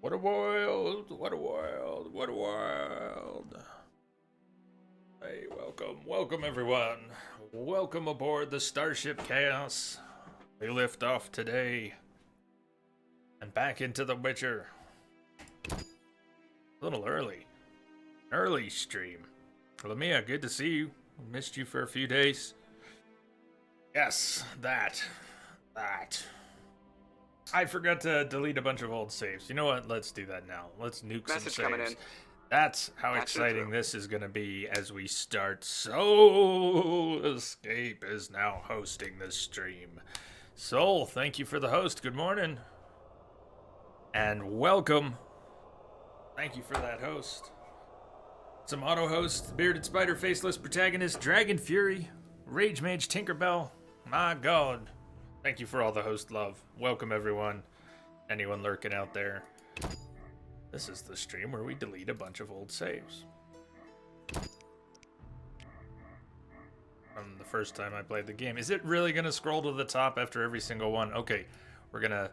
What a world, what a world, what a world. Hey, welcome everyone. Welcome aboard the Starship Chaos. We lift off today and back into The Witcher. A little early. Early stream. Lamia, good to see you. Missed you for a few days. Yes, that. I forgot to delete a bunch of old saves. You know what? Let's do that now. Let's nuke some saves. Coming in. That's how exciting this is going to be as we start. Soul Escape is now hosting the stream. Soul, thank you for the host. Good morning. And welcome. Thank you for that host. Some auto hosts, Bearded Spider, Faceless Protagonist, Dragon Fury, Rage Mage, Tinkerbell. My God. Thank you for all the host love. Welcome, everyone. Anyone lurking out there. This is the stream where we delete a bunch of old saves. From the first time I played the game. Is it really going to scroll to the top after every single one? Okay, we're gonna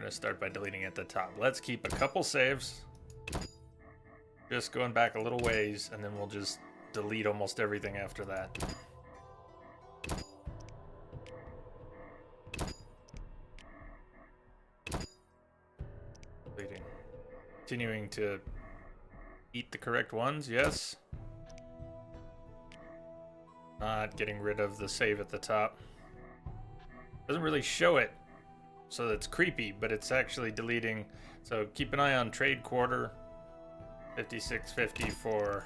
start by deleting at the top. Let's keep a couple saves. Just going back a little ways, and then we'll just delete almost everything after that. Deleting. Continuing to eat the correct ones, yes. Not getting rid of the save at the top. Doesn't really show it, so that's creepy, but it's actually deleting. So keep an eye on Trade Quarter. 5650 for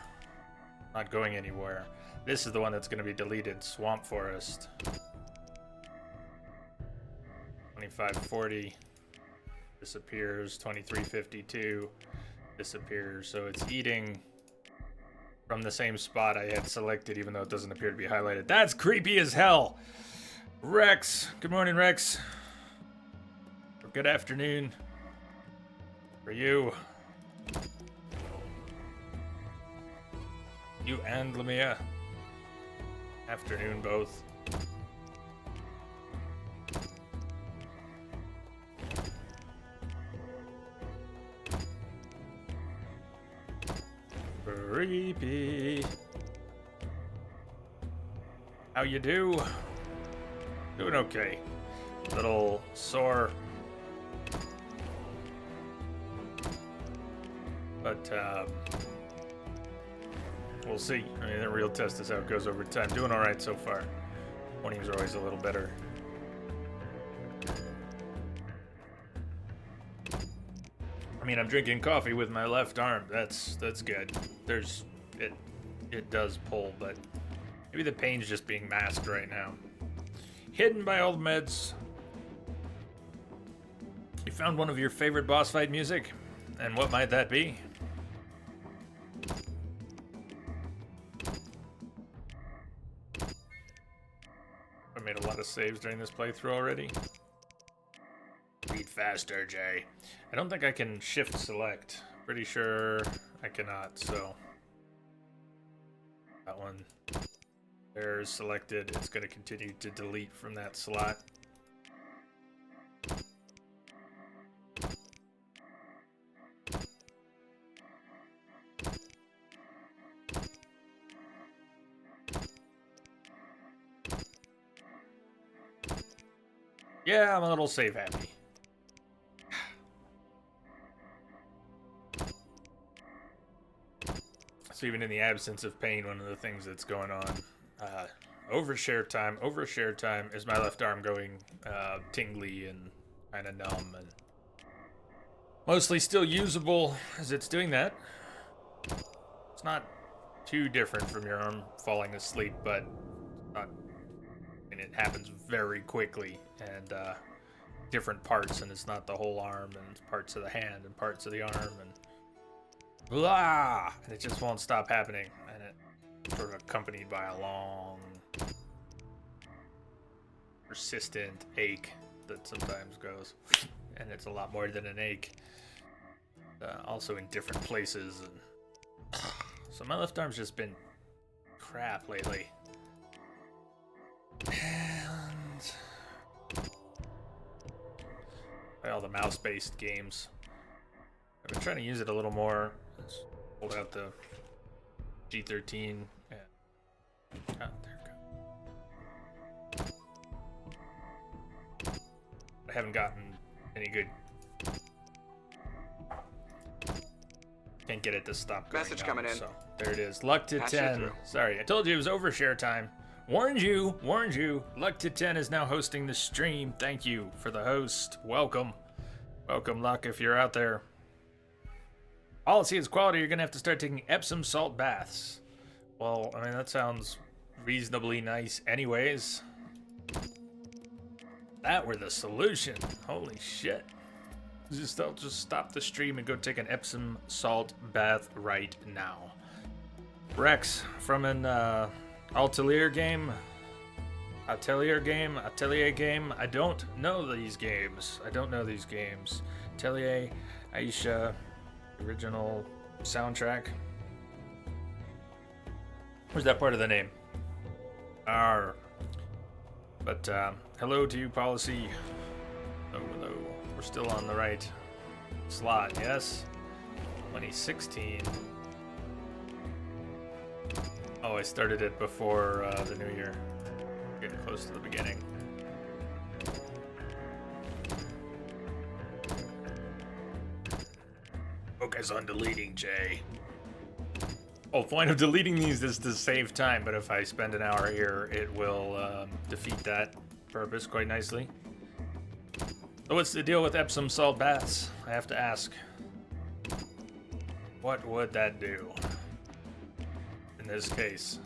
not going anywhere. This is the one that's going to be deleted. Swamp Forest. 2540 disappears. 2352 disappears. So it's eating from the same spot I had selected, even though it doesn't appear to be highlighted. That's creepy as hell. Rex, good morning, Rex. Or good afternoon for you. You and Lamia. Afternoon, both. Creepy. How you do? Doing okay. Little sore. But, we'll see. I mean, the real test is how it goes over time. Doing all right so far. Mornings are always a little better. I mean, I'm drinking coffee with my left arm. That's good. It does pull, but maybe the pain's just being masked right now. Hidden by all the meds. You found one of your favorite boss fight music? And what might that be? Made a lot of saves during this playthrough already. Read faster, Jay. I don't think I can shift select. Pretty sure I cannot, so that one there is selected. It's going to continue to delete from that slot. Yeah, I'm a little save happy. So even in the absence of pain, one of the things that's going on, overshare time is my left arm going tingly and kind of numb and mostly still usable as it's doing that. It's not too different from your arm falling asleep, but not. And it happens very quickly and different parts, and it's not the whole arm, and it's parts of the hand and parts of the arm, and blah, and it just won't stop happening, and it's sort of accompanied by a long persistent ache that sometimes goes, and it's a lot more than an ache, also in different places, and so my left arm's just been crap lately. And by all the mouse-based games, I've been trying to use it a little more. Let's hold out the G13. Yeah. Oh, there we go. I haven't gotten any good. Can't get it to stop going Message down, coming in. So there it is. Luck to Pass 10. Sorry, I told you it was overshare time. Warned you. Luck to 10 is now hosting the stream. Thank you for the host. Welcome, Luck, if you're out there. Policy is quality. You're gonna have to start taking Epsom salt baths. Well, I mean that sounds reasonably nice, anyways. That were the solution. Holy shit. I'll just stop the stream and go take an Epsom salt bath right now. Rex from an Atelier game. I don't know these games. Atelier, Aisha, original soundtrack. Where's that part of the name? Arr. But hello to you, Policy. Hello. We're still on the right slot, yes? 2016. Oh, I started it before the new year. Getting close to the beginning. Focus on deleting, Jay. Oh, point of deleting these is to save time, but if I spend an hour here, it will defeat that purpose quite nicely. So what's the deal with Epsom salt baths? I have to ask. What would that do in this case?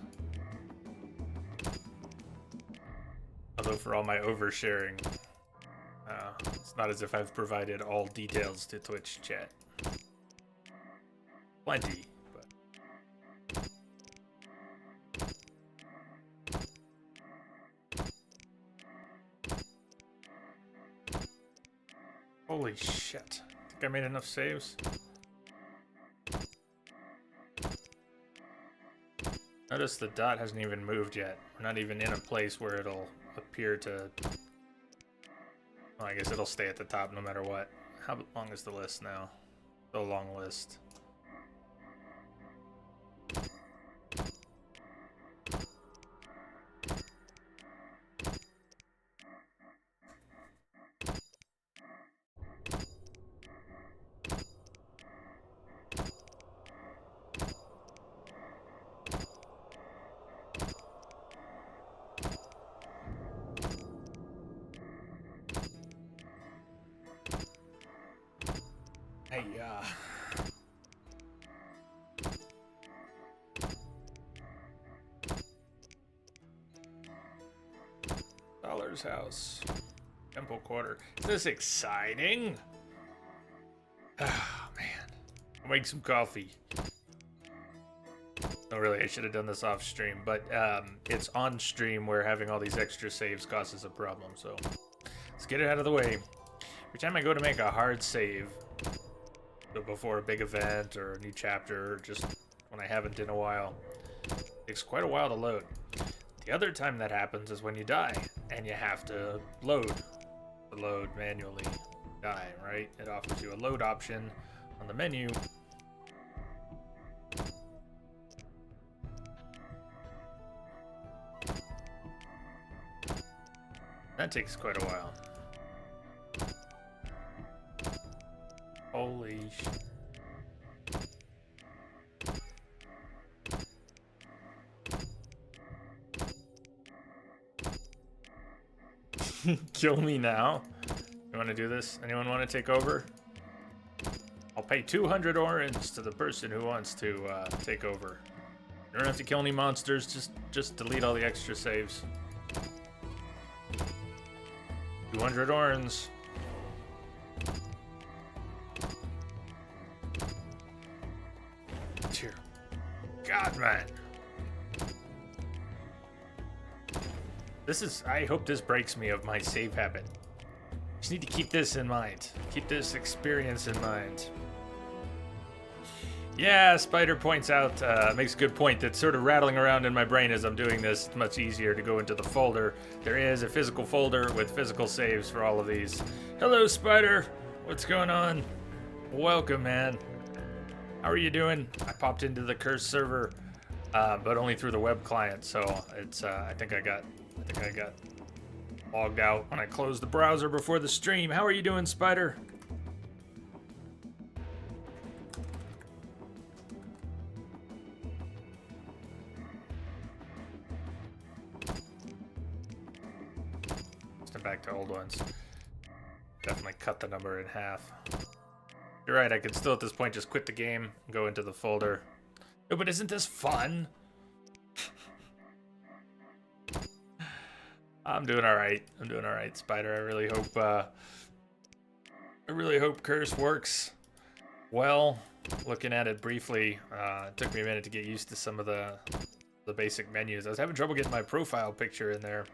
Although for all my oversharing, it's not as if I've provided all details to Twitch chat. Plenty, but... Holy shit. Think I made enough saves? Notice the dot hasn't even moved yet. We're not even in a place where it'll appear to... Well, I guess it'll stay at the top no matter what. How long is the list now? So long list. Hey, Dollar's house. Temple Quarter. Is this exciting? Oh, man. I'll make some coffee. No, really, I should have done this off stream, but it's on stream where having all these extra saves causes a problem, so let's get it out of the way. Every time I go to make a hard save, so before a big event or a new chapter, or just when I haven't in a while, it takes quite a while to load. The other time that happens is when you die, and you have to load manually. Die, right? It offers you a load option on the menu. That takes quite a while. Holy shit. Kill me now? You want to do this? Anyone want to take over? I'll pay 200 orens to the person who wants to take over. You don't have to kill any monsters, just delete all the extra saves. 200 orens. Dear God, man. This is, I hope this breaks me of my save habit. Just need to keep this in mind. Keep this experience in mind. Yeah, Spider points out, makes a good point that sort of rattling around in my brain as I'm doing this, it's much easier to go into the folder. There is a physical folder with physical saves for all of these. Hello, Spider. What's going on? Welcome, man. How are you doing? I popped into the Curse server, but only through the web client, so it's. I think I got logged out when I closed the browser before the stream. How are you doing, Spider? Step back to old ones. Definitely cut the number in half. You're right, I could still at this point just quit the game and go into the folder. No, but isn't this fun? I'm doing alright. I'm doing alright, Spider. I really hope Curse works well. Looking at it briefly, it took me a minute to get used to some of the basic menus. I was having trouble getting my profile picture in there.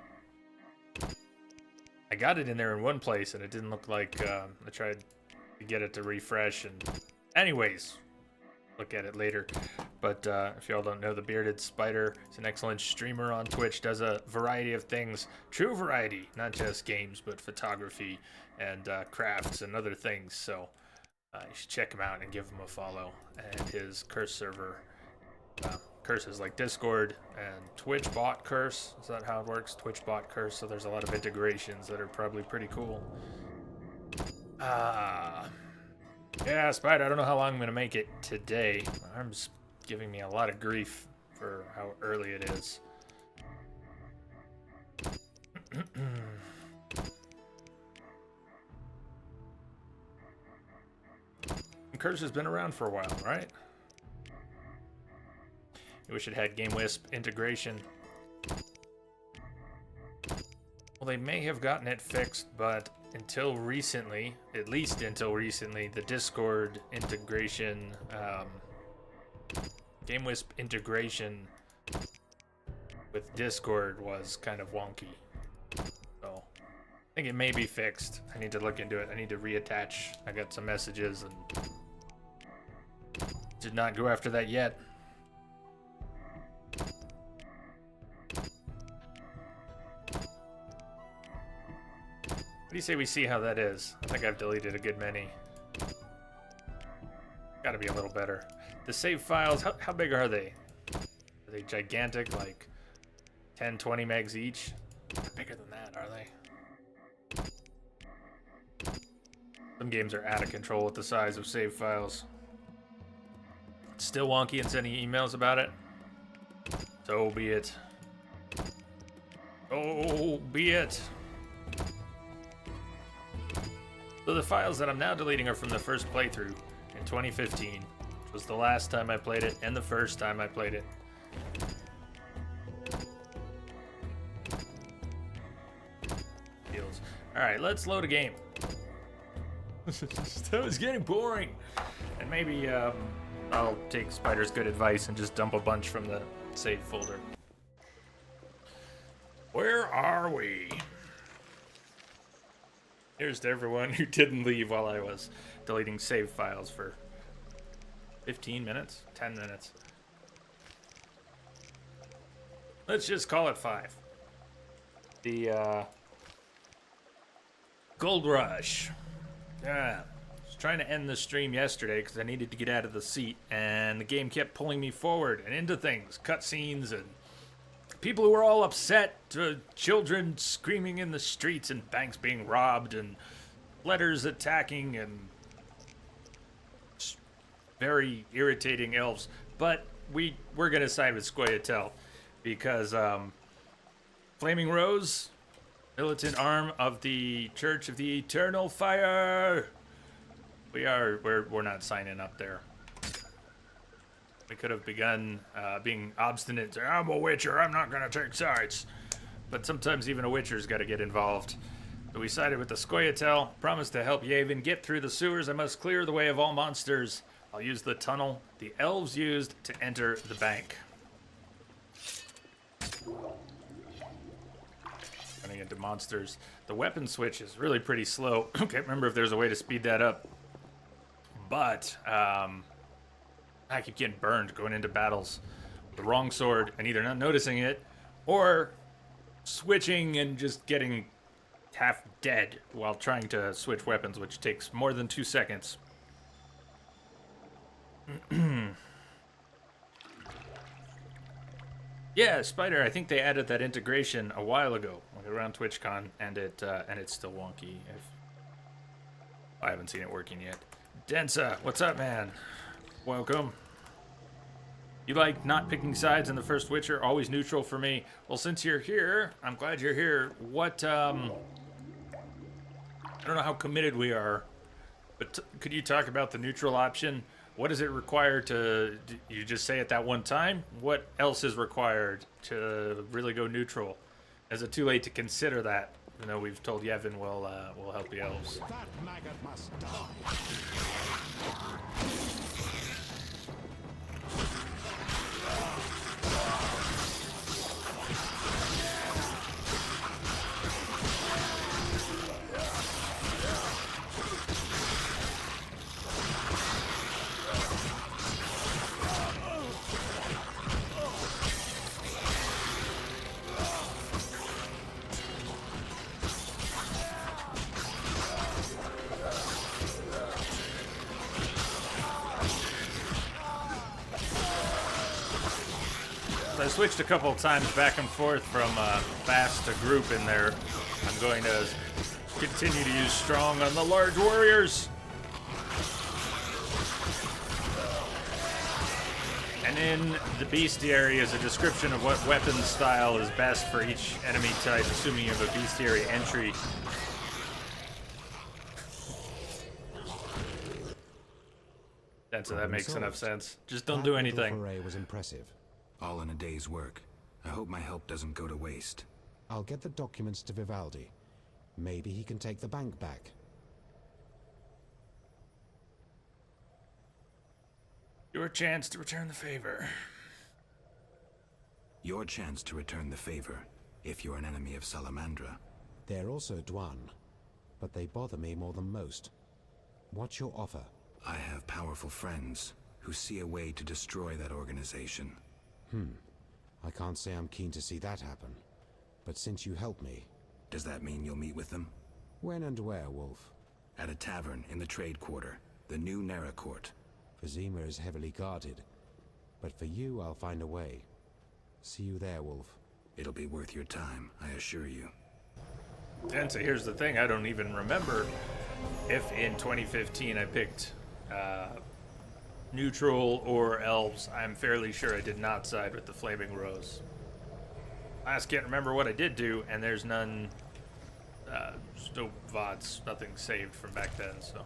I got it in there in one place and it didn't look like I tried to get it to refresh, and anyways, look at it later. But if y'all don't know, the Bearded Spider is an excellent streamer on Twitch, does a variety of things, true variety, not just games, but photography and crafts and other things. So you should check him out and give him a follow. And his Curse server, Curse is like Discord and Twitch bot Curse. Is that how it works? Twitch bot Curse. So there's a lot of integrations that are probably pretty cool. Yeah, Spider, I don't know how long I'm going to make it today. My arm's giving me a lot of grief for how early it is. Curse has been around for a while, right? I wish it had GameWisp integration. Well, they may have gotten it fixed, but until recently, at least until recently, the Discord integration, GameWisp integration with Discord was kind of wonky. So I think it may be fixed. I need to look into it. I need to reattach. I got some messages and did not go after that yet. What do you say we see how that is? I think I've deleted a good many. Gotta be a little better. The save files, how big are they? Are they gigantic, like 10, 20 megs each? Bigger than that, are they? Some games are out of control with the size of save files. Still wonky and sending emails about it? So be it. Oh, be it. So the files that I'm now deleting are from the first playthrough in 2015, which was the last time I played it and the first time I played it. Alright, let's load a game. That was getting boring. And maybe I'll take Spider's good advice and just dump a bunch from the save folder. Where are we? Here's to everyone who didn't leave while I was deleting save files for 15 minutes, 10 minutes. Let's just call it 5. The Gold Rush. Yeah. I was trying to end the stream yesterday because I needed to get out of the seat, and the game kept pulling me forward and into things, cutscenes, and people who were all upset, children screaming in the streets, and banks being robbed, and letters attacking, and very irritating elves. But we're gonna side with Scoia'tael because Flaming Rose, militant arm of the Church of the Eternal Fire. We're not signing up there. We could have begun being obstinate. I'm a witcher. I'm not gonna take sides. But sometimes even a witcher's got to get involved. So we sided with the Scoia'tael. Promised to help Yavin get through the sewers. I must clear the way of all monsters. I'll use the tunnel the elves used to enter the bank. Running into monsters. The weapon switch is really pretty slow. Can't remember if there's a way to speed that up. But I keep getting burned going into battles with the wrong sword and either not noticing it or switching and just getting half dead while trying to switch weapons, which takes more than 2 seconds. Yeah, Spider. I think they added that integration a while ago, like around TwitchCon, and it's still wonky. I haven't seen it working yet. Densa, what's up, man? Welcome. You like not picking sides in the first Witcher? Always neutral for me. Well, since you're here, I'm glad you're here. What, I don't know how committed we are, but could you talk about the neutral option? What does it require to, you just say it that one time? What else is required to really go neutral? Is it too late to consider that? You know, we've told Yevon will help the elves. That maggot must die. I switched a couple of times back and forth from fast to group in there. I'm going to continue to use strong on the large warriors. And in the bestiary is a description of what weapon style is best for each enemy type, assuming you have a bestiary entry. So that makes enough sense. Just don't do anything. That foray was impressive. All in a day's work. I hope my help doesn't go to waste. I'll get the documents to Vivaldi. Maybe he can take the bank back. Your chance to return the favor. Your chance to return the favor, if you're an enemy of Salamandra. They're also Dwan, but they bother me more than most. What's your offer? I have powerful friends who see a way to destroy that organization. I can't say I'm keen to see that happen. But since you help me... Does that mean you'll meet with them? When and where, Wolf? At a tavern in the trade quarter, the new Nera Court. Vizima is heavily guarded. But for you, I'll find a way. See you there, Wolf. It'll be worth your time, I assure you. And so here's the thing, I don't even remember if in 2015 I picked neutral or elves. I'm fairly sure I did not side with the Flaming Rose. I just can't remember what I did do, and there's none, no VODs, nothing saved from back then, so.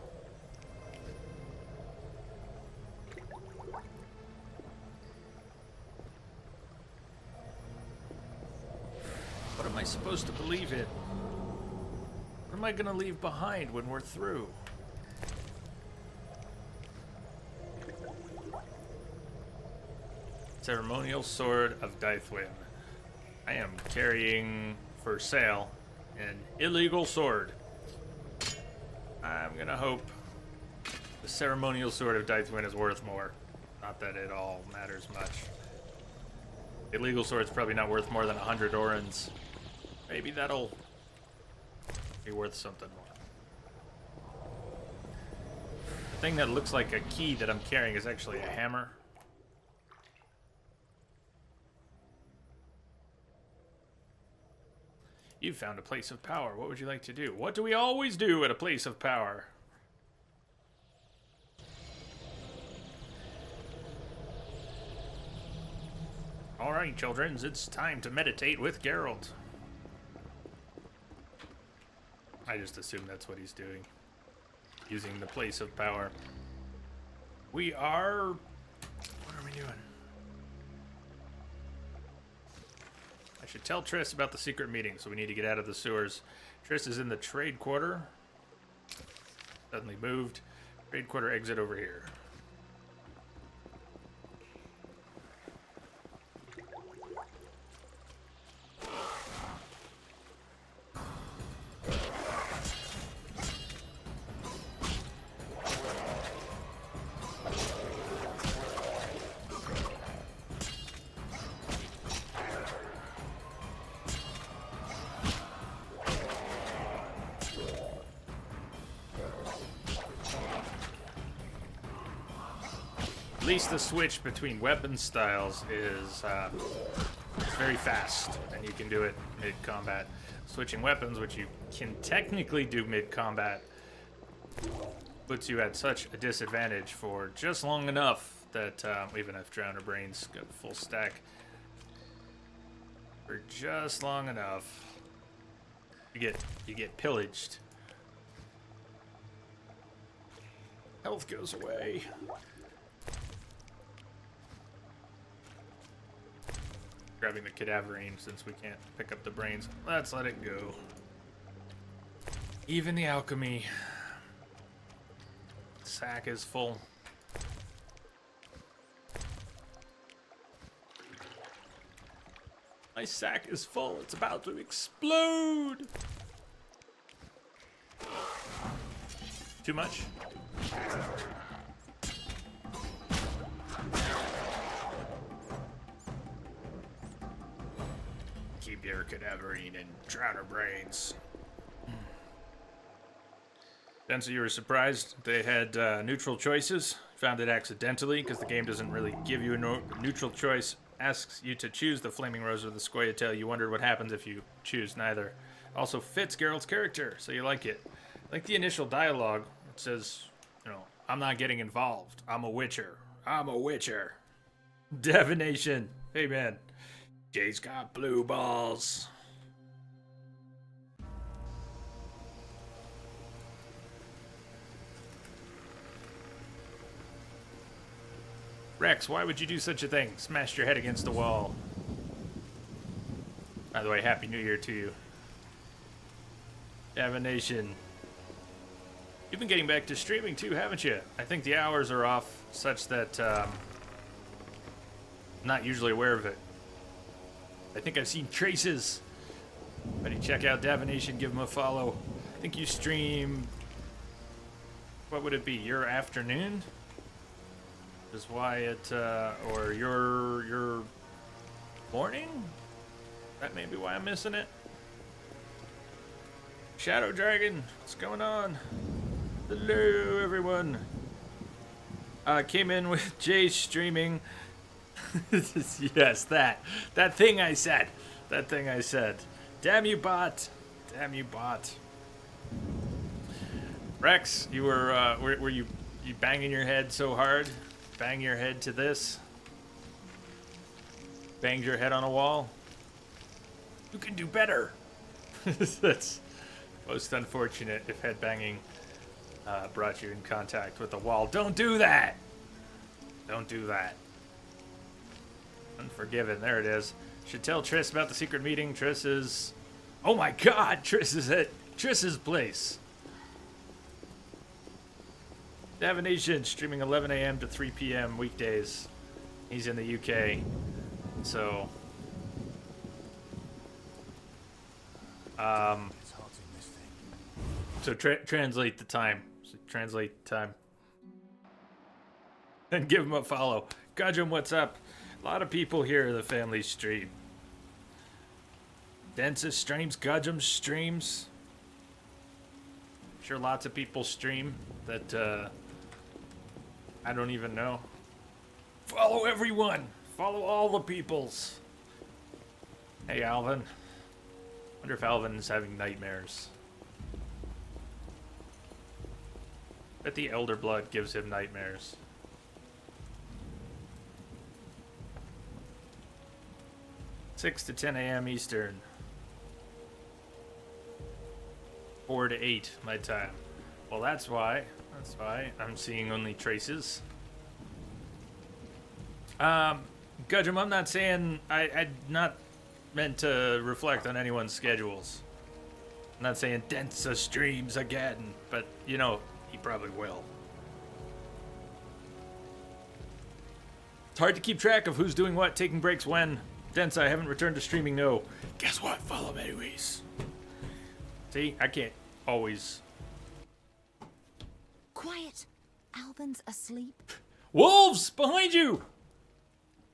What am I supposed to believe in? What am I gonna leave behind when we're through? Ceremonial Sword of Dythwyn. I am carrying for sale an illegal sword. I'm gonna hope the Ceremonial Sword of Dythwyn is worth more. Not that it all matters much. The illegal sword's probably not worth more than 100 orans. Maybe that'll be worth something more. The thing that looks like a key that I'm carrying is actually a hammer. You found a place of power. What would you like to do? What do we always do at a place of power? All right, children, it's time to meditate with Geralt. I just assume that's what he's doing. Using the place of power. We are... What are we doing? I should tell Triss about the secret meeting, so we need to get out of the sewers. Triss is in the trade quarter. Suddenly moved. Trade quarter exit over here. least the switch between weapon styles is very fast, and you can do it mid-combat. Switching weapons, which you can technically do mid-combat, puts you at such a disadvantage for just long enough that even if Drowner Brains got a full stack, for just long enough, you get pillaged. Health goes away. Grabbing the cadaverine since we can't pick up the brains. Let's let it go. Even the alchemy. Sack is full. My sack is full. It's about to explode. Too much? Keep your cadaverine and Drowner Brains. Then, so you were surprised they had neutral choices. Found it accidentally because the game doesn't really give you a neutral choice. Asks you to choose the Flaming Rose or the Scoia'tael. You wondered what happens if you choose neither. Also fits Geralt's character, so you like it. Like the initial dialogue, it says, you know, I'm not getting involved. I'm a witcher. I'm a witcher. Divination. Hey, man. Jay's got blue balls. Rex, why would you do such a thing? Smashed your head against the wall. By the way, Happy New Year to you. Divination. You've been getting back to streaming too, haven't you? I think the hours are off such that I'm not usually aware of it. I think I've seen traces. Buddy, check out Divination, give him a follow. I think you stream... What would it be? Your afternoon? Is why it, or your morning? That may be why I'm missing it. Shadow Dragon, what's going on? Hello, everyone. Came in with Jay streaming. Yes, that thing I said. That thing I said. Damn you, bot. Damn you, bot. Rex, you were you banging your head so hard? Bang your head to this. Banged your head on a wall. You can do better. That's most unfortunate if head banging brought you in contact with the wall. Don't do that. Don't do that. Unforgiven. There it is. Should tell Triss about the secret meeting. Triss is... Oh my god! Triss is at Triss's place. Divination streaming 11 a.m. to 3 p.m. weekdays. He's in the UK, so translate the time. Translate the time, and give him a follow. Gudgeon, what's up? A lot of people here. The family stream. Densa streams. Gudgeon streams. Sure, lots of people stream that. I don't even know. Follow everyone. Follow all the peoples. Hey, Alvin. Wonder if Alvin's having nightmares. Bet the Elder Blood gives him nightmares. Six to 10 a.m. Eastern. 4 to 8 my time. Well, that's why. That's why I'm seeing only traces. Gudgeon, I'm not saying I'm not meant to reflect on anyone's schedules. I'm not saying Densa streams again, but you know, he probably will. It's hard to keep track of who's doing what, taking breaks when. Densa, I haven't returned to streaming, no. Guess what? Follow him anyways. See, I can't always... Quiet. Alvin's asleep. Wolves! Behind you!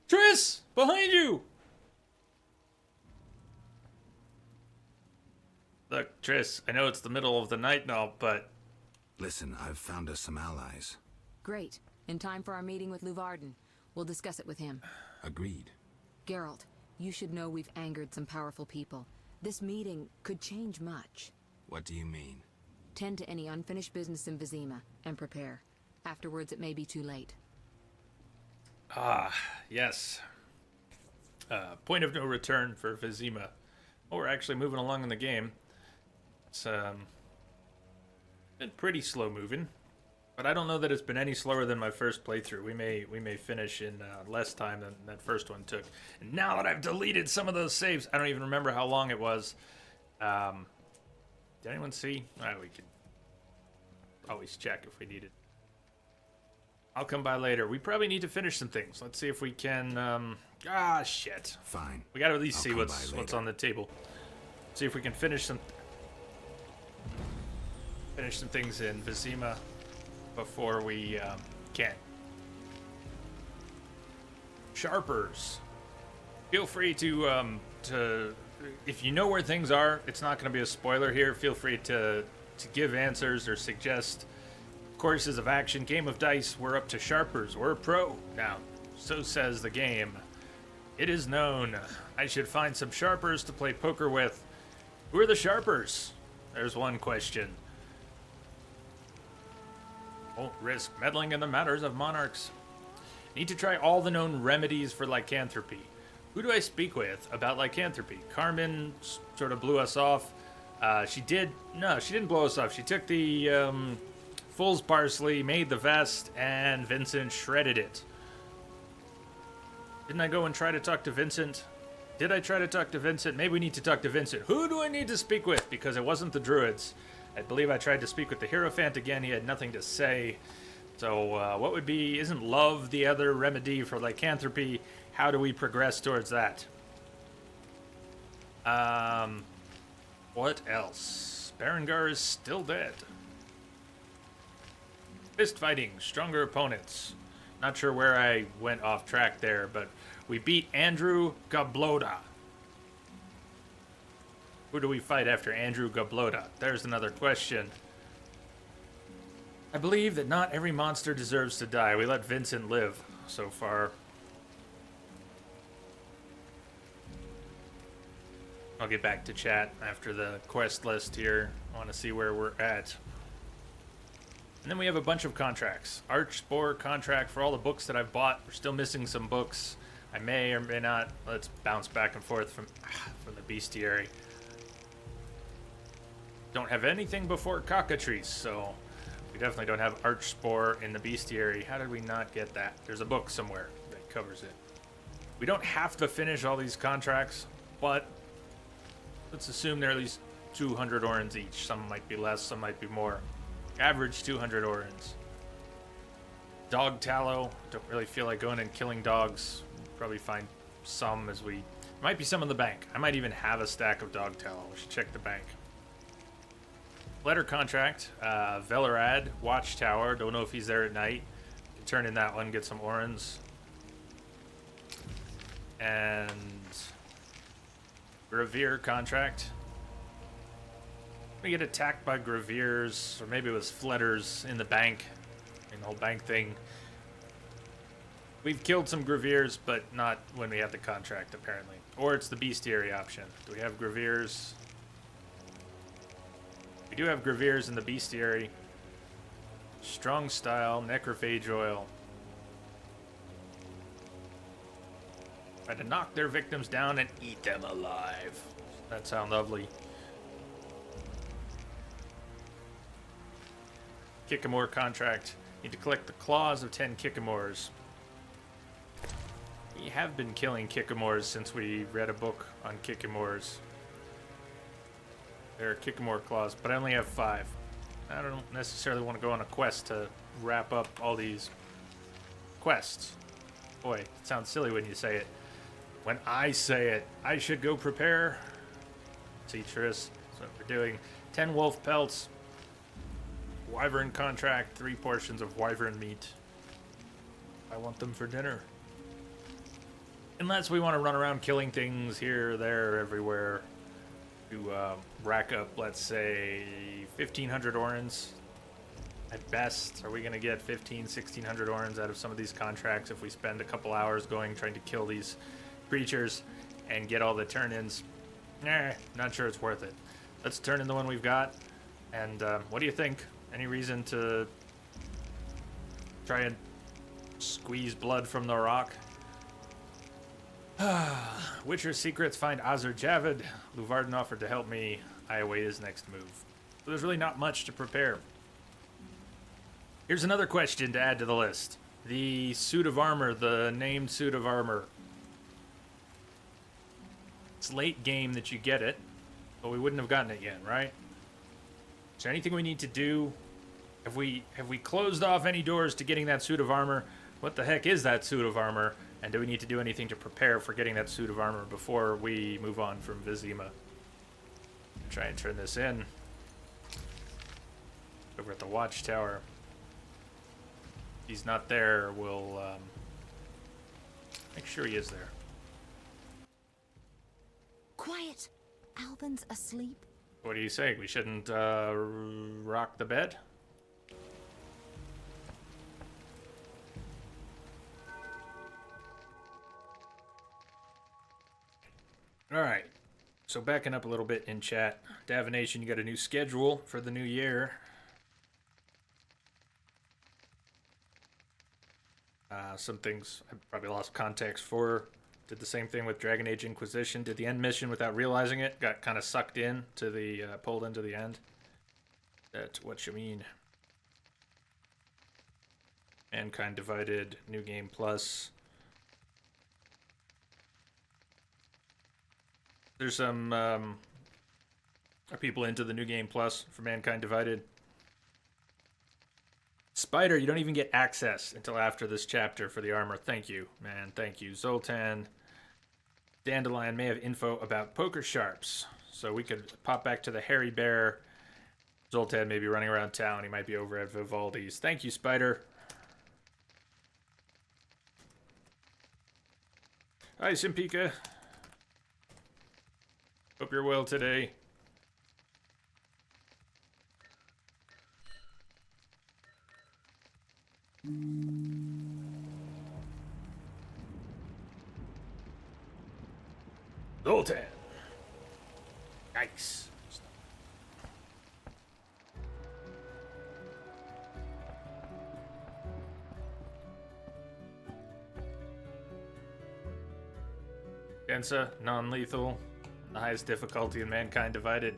Triss! Behind you! Look, Triss, I know it's the middle of the night now, but... Listen, I've found us some allies. Great. in time for our meeting with Luvarden. We'll discuss it with him. Agreed. Geralt, you should know we've angered some powerful people. This meeting could change much. What do you mean? Tend to any unfinished business in Vizima, and prepare. Afterwards, it may be too late. Ah, yes. Point of no return for Vizima. Well, we're actually moving along in the game. It's been pretty slow moving, but I don't know that it's been any slower than my first playthrough. We may finish in less time than that first one took. And now that I've deleted some of those saves, I don't even remember how long it was. Did anyone see? We could always check if we need it. I'll come by later. We probably need to finish some things. Let's see if we can. Shit. Fine. We gotta at least I'll see come what's by later. on the table. See if we can finish some things in Vizima before we can. Sharpers. Feel free to if you know where things are, it's not going to be a spoiler here. Feel free to give answers or suggest courses of action. Game of Dice, we're up to Sharpers. We're pro now. So says the game. It is known. I should find some Sharpers to play poker with. Who are the Sharpers? There's one question. Won't risk meddling in the matters of monarchs. Need to try all the known remedies for lycanthropy. Who do I speak with about lycanthropy? Carmen sort of blew us off. She didn't blow us off. She took the fool's parsley, made the vest, and Vincent shredded it. Didn't I go and try to talk to Vincent? Did I try to talk to Vincent? Maybe we need to talk to Vincent. Who do I need to speak with? Because it wasn't the druids. I believe I tried to speak with the Hierophant again. He had nothing to say. So what would be, isn't love the other remedy for lycanthropy? How do we progress towards that? What else? Berengar is still dead. Fist fighting, stronger opponents. Not sure where I went off track there, but we beat Andrew Gabloda. Who do we fight after Andrew Gabloda? There's another question. I believe that not every monster deserves to die. We let Vincent live so far. I'll get back to chat after the quest list here. I want to see where we're at. And then we have a bunch of contracts. Archspore contract for all the books that I've bought. We're still missing some books. I may or may not. Let's bounce back and forth from the bestiary. Don't have anything before cockatrice, so we definitely don't have Archspore in the bestiary. How did we not get that? There's a book somewhere that covers it. We don't have to finish all these contracts, but let's assume they're at least 200 orens each. Some might be less, some might be more. Average 200 orens. Dog tallow. Don't really feel like going and killing dogs. Probably find some as we... Might be some in the bank. I might even have a stack of dog tallow. We should check the bank. Letter contract. Velerad, Watchtower. Don't know if he's there at night. Can turn in that one, get some orens. And... Gravier contract. We get attacked by Graviers, or maybe it was Fletters in the bank. In the whole bank thing. We've killed some Graviers, but not when we have the contract, apparently. Or it's the bestiary option. Do we have Graviers? We do have Graviers in the bestiary. Strong style, necrophage oil. Try to knock their victims down and eat them alive. That sounds lovely. Kikamor contract. Need to collect the claws of 10 Kikamors. We have been killing Kikamors since we read a book on Kikamors. There are Kikamor claws, but I only have 5. I don't necessarily want to go on a quest to wrap up all these quests. Boy, it sounds silly when you say it. When I say it, I should go prepare. Citrus. That's what we're doing. 10 wolf pelts. Wyvern contract. 3 portions of wyvern meat. I want them for dinner. Unless we want to run around killing things here, there, everywhere. To rack up, let's say, 1,500 orens. At best, are we going to get 1,600 orens out of some of these contracts if we spend a couple hours trying to kill these creatures and get all the turn-ins? Not sure it's worth it. Let's turn in the one we've got. And what do you think? Any reason to try and squeeze blood from the rock? Witcher's secrets find Azur Javid. Luvarden offered to help me. I await his next move. So there's really not much to prepare. Here's another question to add to the list. The suit of armor, the named suit of armor. It's late game that you get it, but we wouldn't have gotten it yet, right? Is there anything we need to do? Have we closed off any doors to getting that suit of armor? What the heck is that suit of armor? And do we need to do anything to prepare for getting that suit of armor before we move on from Vizima? Try and turn this in. Over at the watchtower. If he's not there, we'll make sure he is there. Quiet. Albin's asleep. What do you say? We shouldn't rock the bed? Alright, so backing up a little bit in chat. Davination, you got a new schedule for the new year. Some things I probably lost context for. Did the same thing with Dragon Age Inquisition. Did the end mission without realizing it. Got kind of sucked in to the, pulled into the end. That's what you mean. Mankind Divided, New Game Plus. There's some, are people into the New Game Plus for Mankind Divided? Spider, you don't even get access until after this chapter for the armor. Thank you, man. Thank you. Zoltan. Dandelion may have info about poker sharps. So we could pop back to the Hairy Bear. Zoltan may be running around town. He might be over at Vivaldi's. Thank you, Spider. Hi, Simpika. Hope you're well today. Zoltan. Yikes. Gensa, non-lethal. The highest difficulty in Mankind Divided.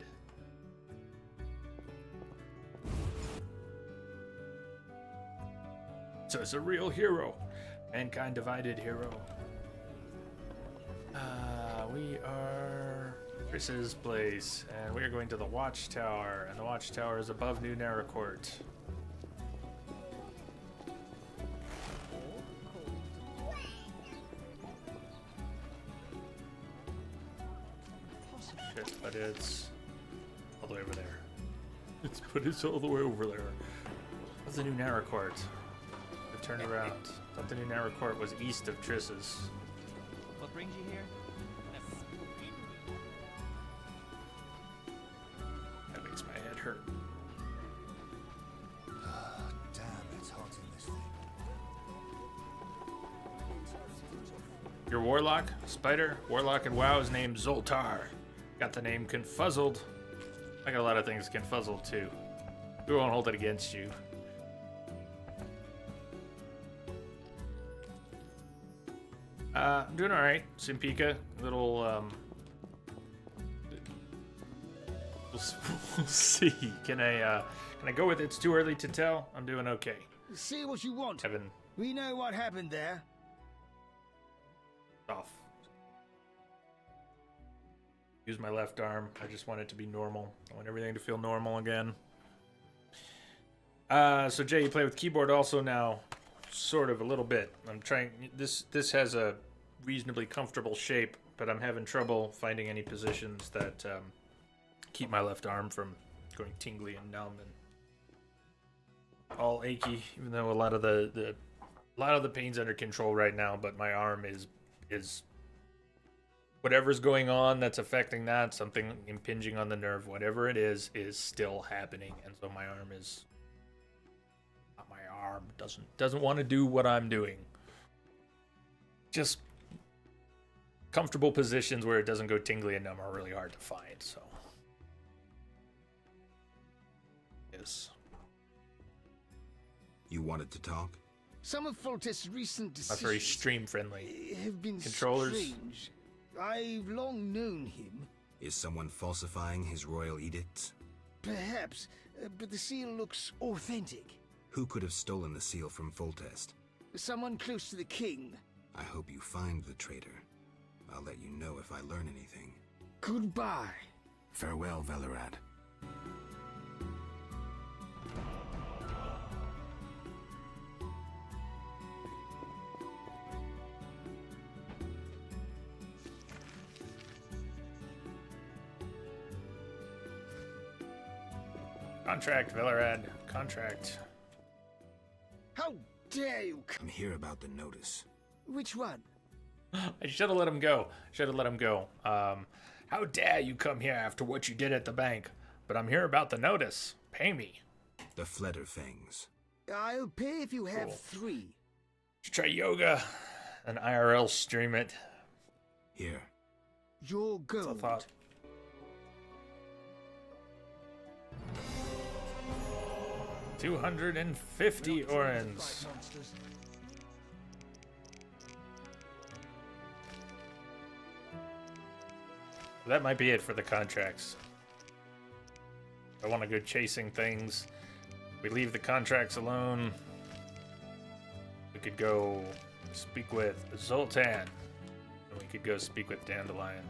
So it's a real hero. Mankind Divided hero. We are Chris's place, and we are going to the Watchtower, and the Watchtower is above New Naracourt. Shit, but it's all the way over there. It's all the way over there. What's the New Naracourt? I turned around. I thought the New Naracourt was east of Triss's. What brings you here? That makes my head hurt. Damn, it's hot in this thing. Your Warlock, Spider, Warlock and WoW is named Zoltar. Got the name Confuzzled. I got a lot of things Confuzzled too. We won't hold it against you. I'm doing alright, Simpika. Little, we'll see. Can I go with it's too early to tell? I'm doing okay. See what you want. Kevin, We know what happened there. off. Use my left arm. I just want it to be normal. I want everything to feel normal again. So Jay, you play with keyboard also now, sort of a little bit. I'm trying. This has a reasonably comfortable shape, but I'm having trouble finding any positions that keep my left arm from going tingly and numb and all achy. Even though a lot of the pain's under control right now, but my arm is whatever's going on that's affecting that, something impinging on the nerve, whatever it is still happening, and so my arm is arm. Doesn't want to do what I'm doing. Just comfortable positions where it doesn't go tingly and numb are really hard to find, so. Yes. You wanted to talk? Some of Foltest's recent Not very decisions stream friendly. have been Controllers. strange. I've long known him. Is someone falsifying his royal edicts? Perhaps, but the seal looks authentic. Who could have stolen the seal from Foltest? Someone close to the king. I hope you find the traitor. I'll let you know if I learn anything. Goodbye. Farewell, Velerad. Contract, Velerad. Contract. How dare you? I'm here about the notice. Which one? I should have let him go. How dare you come here after what you did at the bank? But I'm here about the notice. Pay me. The Flederfangs. I'll pay if you have Cool. 3. Should try yoga and IRL stream it. Here. Your That's a gold. thought. $250 orens. That might be it for the contracts. I want to go chasing things. We leave the contracts alone. We could go speak with Zoltan. And we could go speak with Dandelion.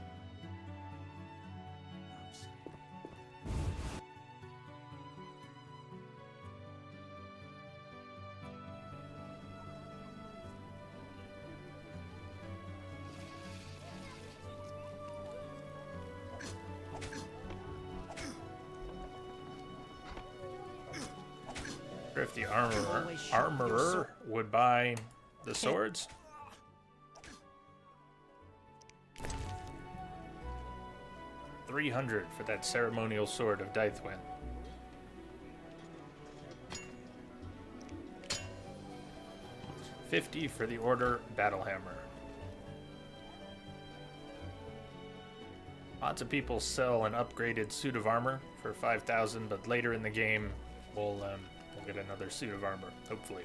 If the armorer would buy the swords. $300 for that ceremonial sword of Dythwin. $50 for the Order Battlehammer. Lots of people sell an upgraded suit of armor for 5,000, but later in the game we'll get another suit of armor, hopefully.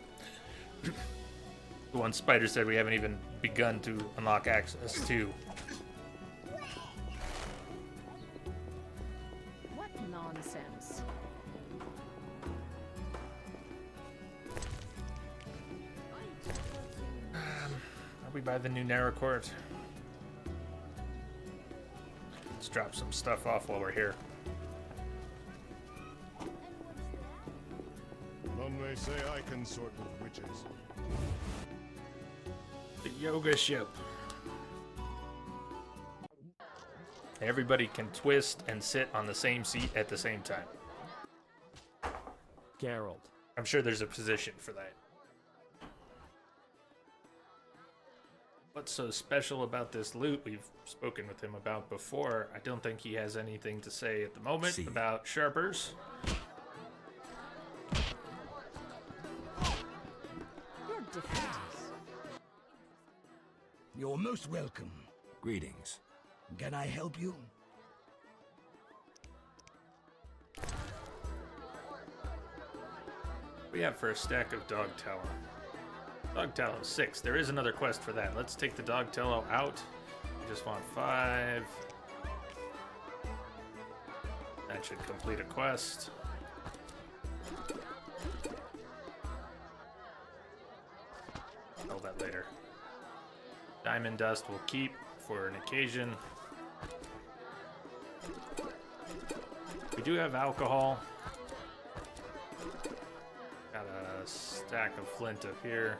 The one Spider said we haven't even begun to unlock access to. What nonsense. Are we by the new Naracourt? Let's drop some stuff off while we're here. One may say I consort with witches. The yoga ship. Everybody can twist and sit on the same seat at the same time. Geralt. I'm sure there's a position for that. What's so special about this loot we've spoken with him about before? I don't think he has anything to say at the moment about sharpers. You're different. You're most welcome. Greetings. Can I help you? We have for a stack of dog tallow. Dog tallow 6. There is another quest for that. Let's take the dog tallow out. We just want 5. That should complete a quest. Tell that later. Diamond dust we'll keep for an occasion. We do have alcohol. Got a stack of flint up here.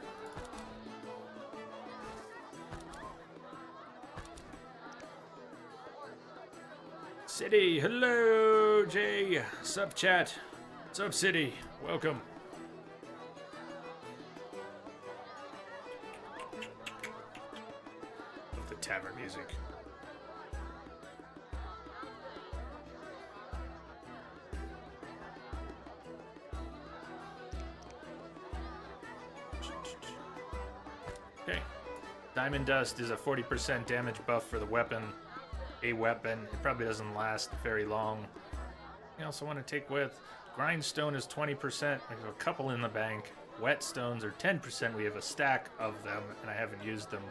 City, hello, Jay. Sup, chat. Sup, City. Welcome. Love the tavern music. Okay. Diamond Dust is a 40% damage buff for the weapon. A weapon. It probably doesn't last very long. I also want to take with Grindstone is 20%. I have a couple in the bank. Whetstones are 10%. We have a stack of them, and I haven't used them.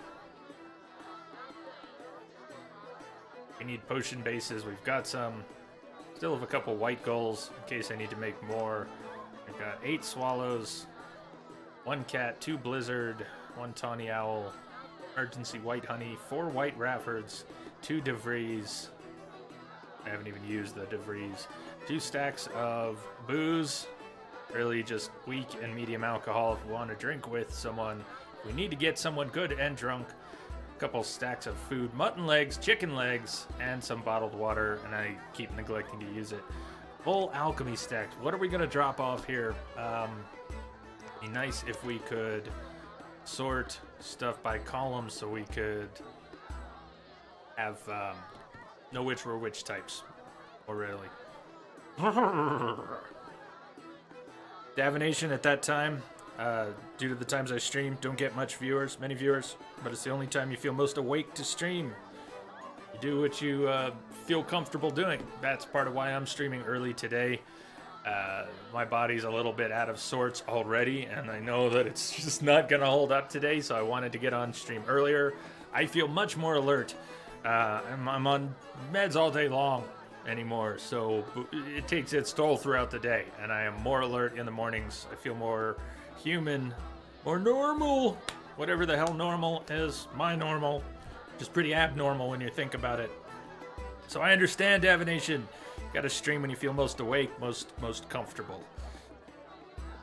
We need potion bases. We've got some. Still have a couple white gulls in case I need to make more. I've got 8 swallows, 1 cat, 2 blizzard, 1 tawny owl, emergency white honey, 4 white raffords, 2 DeVries. I haven't even used the DeVries. 2 stacks of booze. Really just weak and medium alcohol if we want to drink with someone. We need to get someone good and drunk. A couple stacks of food, mutton legs, chicken legs, and some bottled water, and I keep neglecting to use it. Full alchemy stacks. What are we going to drop off here? Be nice if we could sort stuff by columns so we could have know which were which types. Or really. Divination at that time, due to the times I stream, don't get many viewers, but it's the only time you feel most awake to stream. You do what you feel comfortable doing. That's part of why I'm streaming early today. My body's a little bit out of sorts already, and I know that it's just not gonna hold up today, so I wanted to get on stream earlier. I feel much more alert. I'm on meds all day long anymore, so it takes its toll throughout the day, and I am more alert in the mornings. I feel more human, more normal, whatever the hell normal is. My normal, just pretty abnormal when you think about it. So I understand, Divination. You gotta stream when you feel most awake, most comfortable.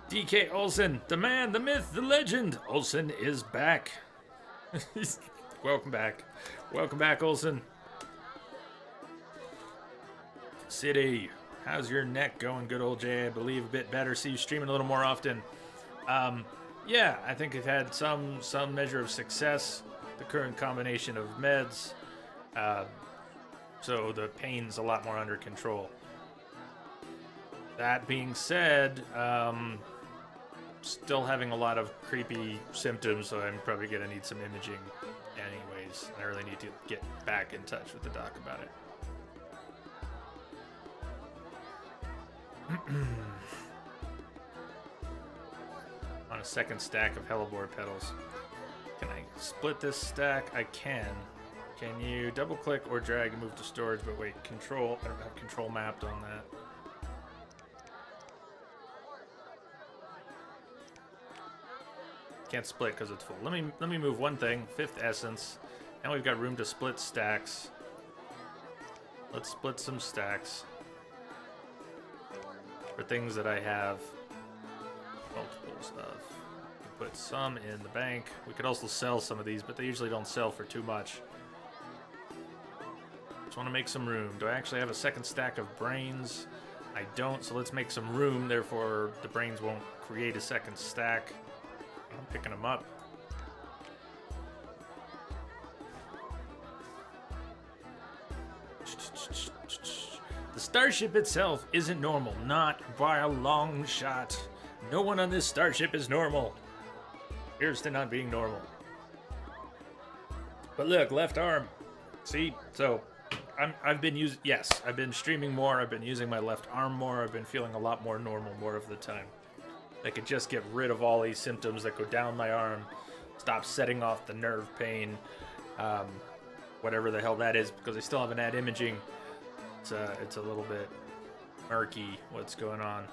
DK Olsen, the man, the myth, the legend. Olsen is back. Welcome back. Welcome back, Olsen. City, how's your neck going? Good old Jay, I believe a bit better. See you streaming a little more often. Yeah, I think I've had some measure of success. The current combination of meds, so the pain's a lot more under control. That being said, still having a lot of creepy symptoms, so I'm probably gonna need some imaging anyways. I really need to get back in touch with the doc about it. On a second stack of hellebore petals. Can I split this stack? I can. Can you double click or drag and move to storage? But wait, control. I don't have control mapped on that. Can't split because it's full. Let me move one thing. 5th essence. Now we've got room to split stacks. Let's split some stacks. For things that I have multiples of. We can put some in the bank. We could also sell some of these, but they usually don't sell for too much. Just want to make some room. Do I actually have a second stack of brains? I don't, so let's make some room. Therefore, the brains won't create a second stack. I'm picking them up. The starship itself isn't normal, not by a long shot. No one on this starship is normal. Here's to not being normal. But look, left arm. See? So, I've been streaming more. I've been using my left arm more. I've been feeling a lot more normal more of the time. I could just get rid of all these symptoms that go down my arm, stop setting off the nerve pain, whatever the hell that is, because I still haven't had imaging. It's a little bit murky what's going on.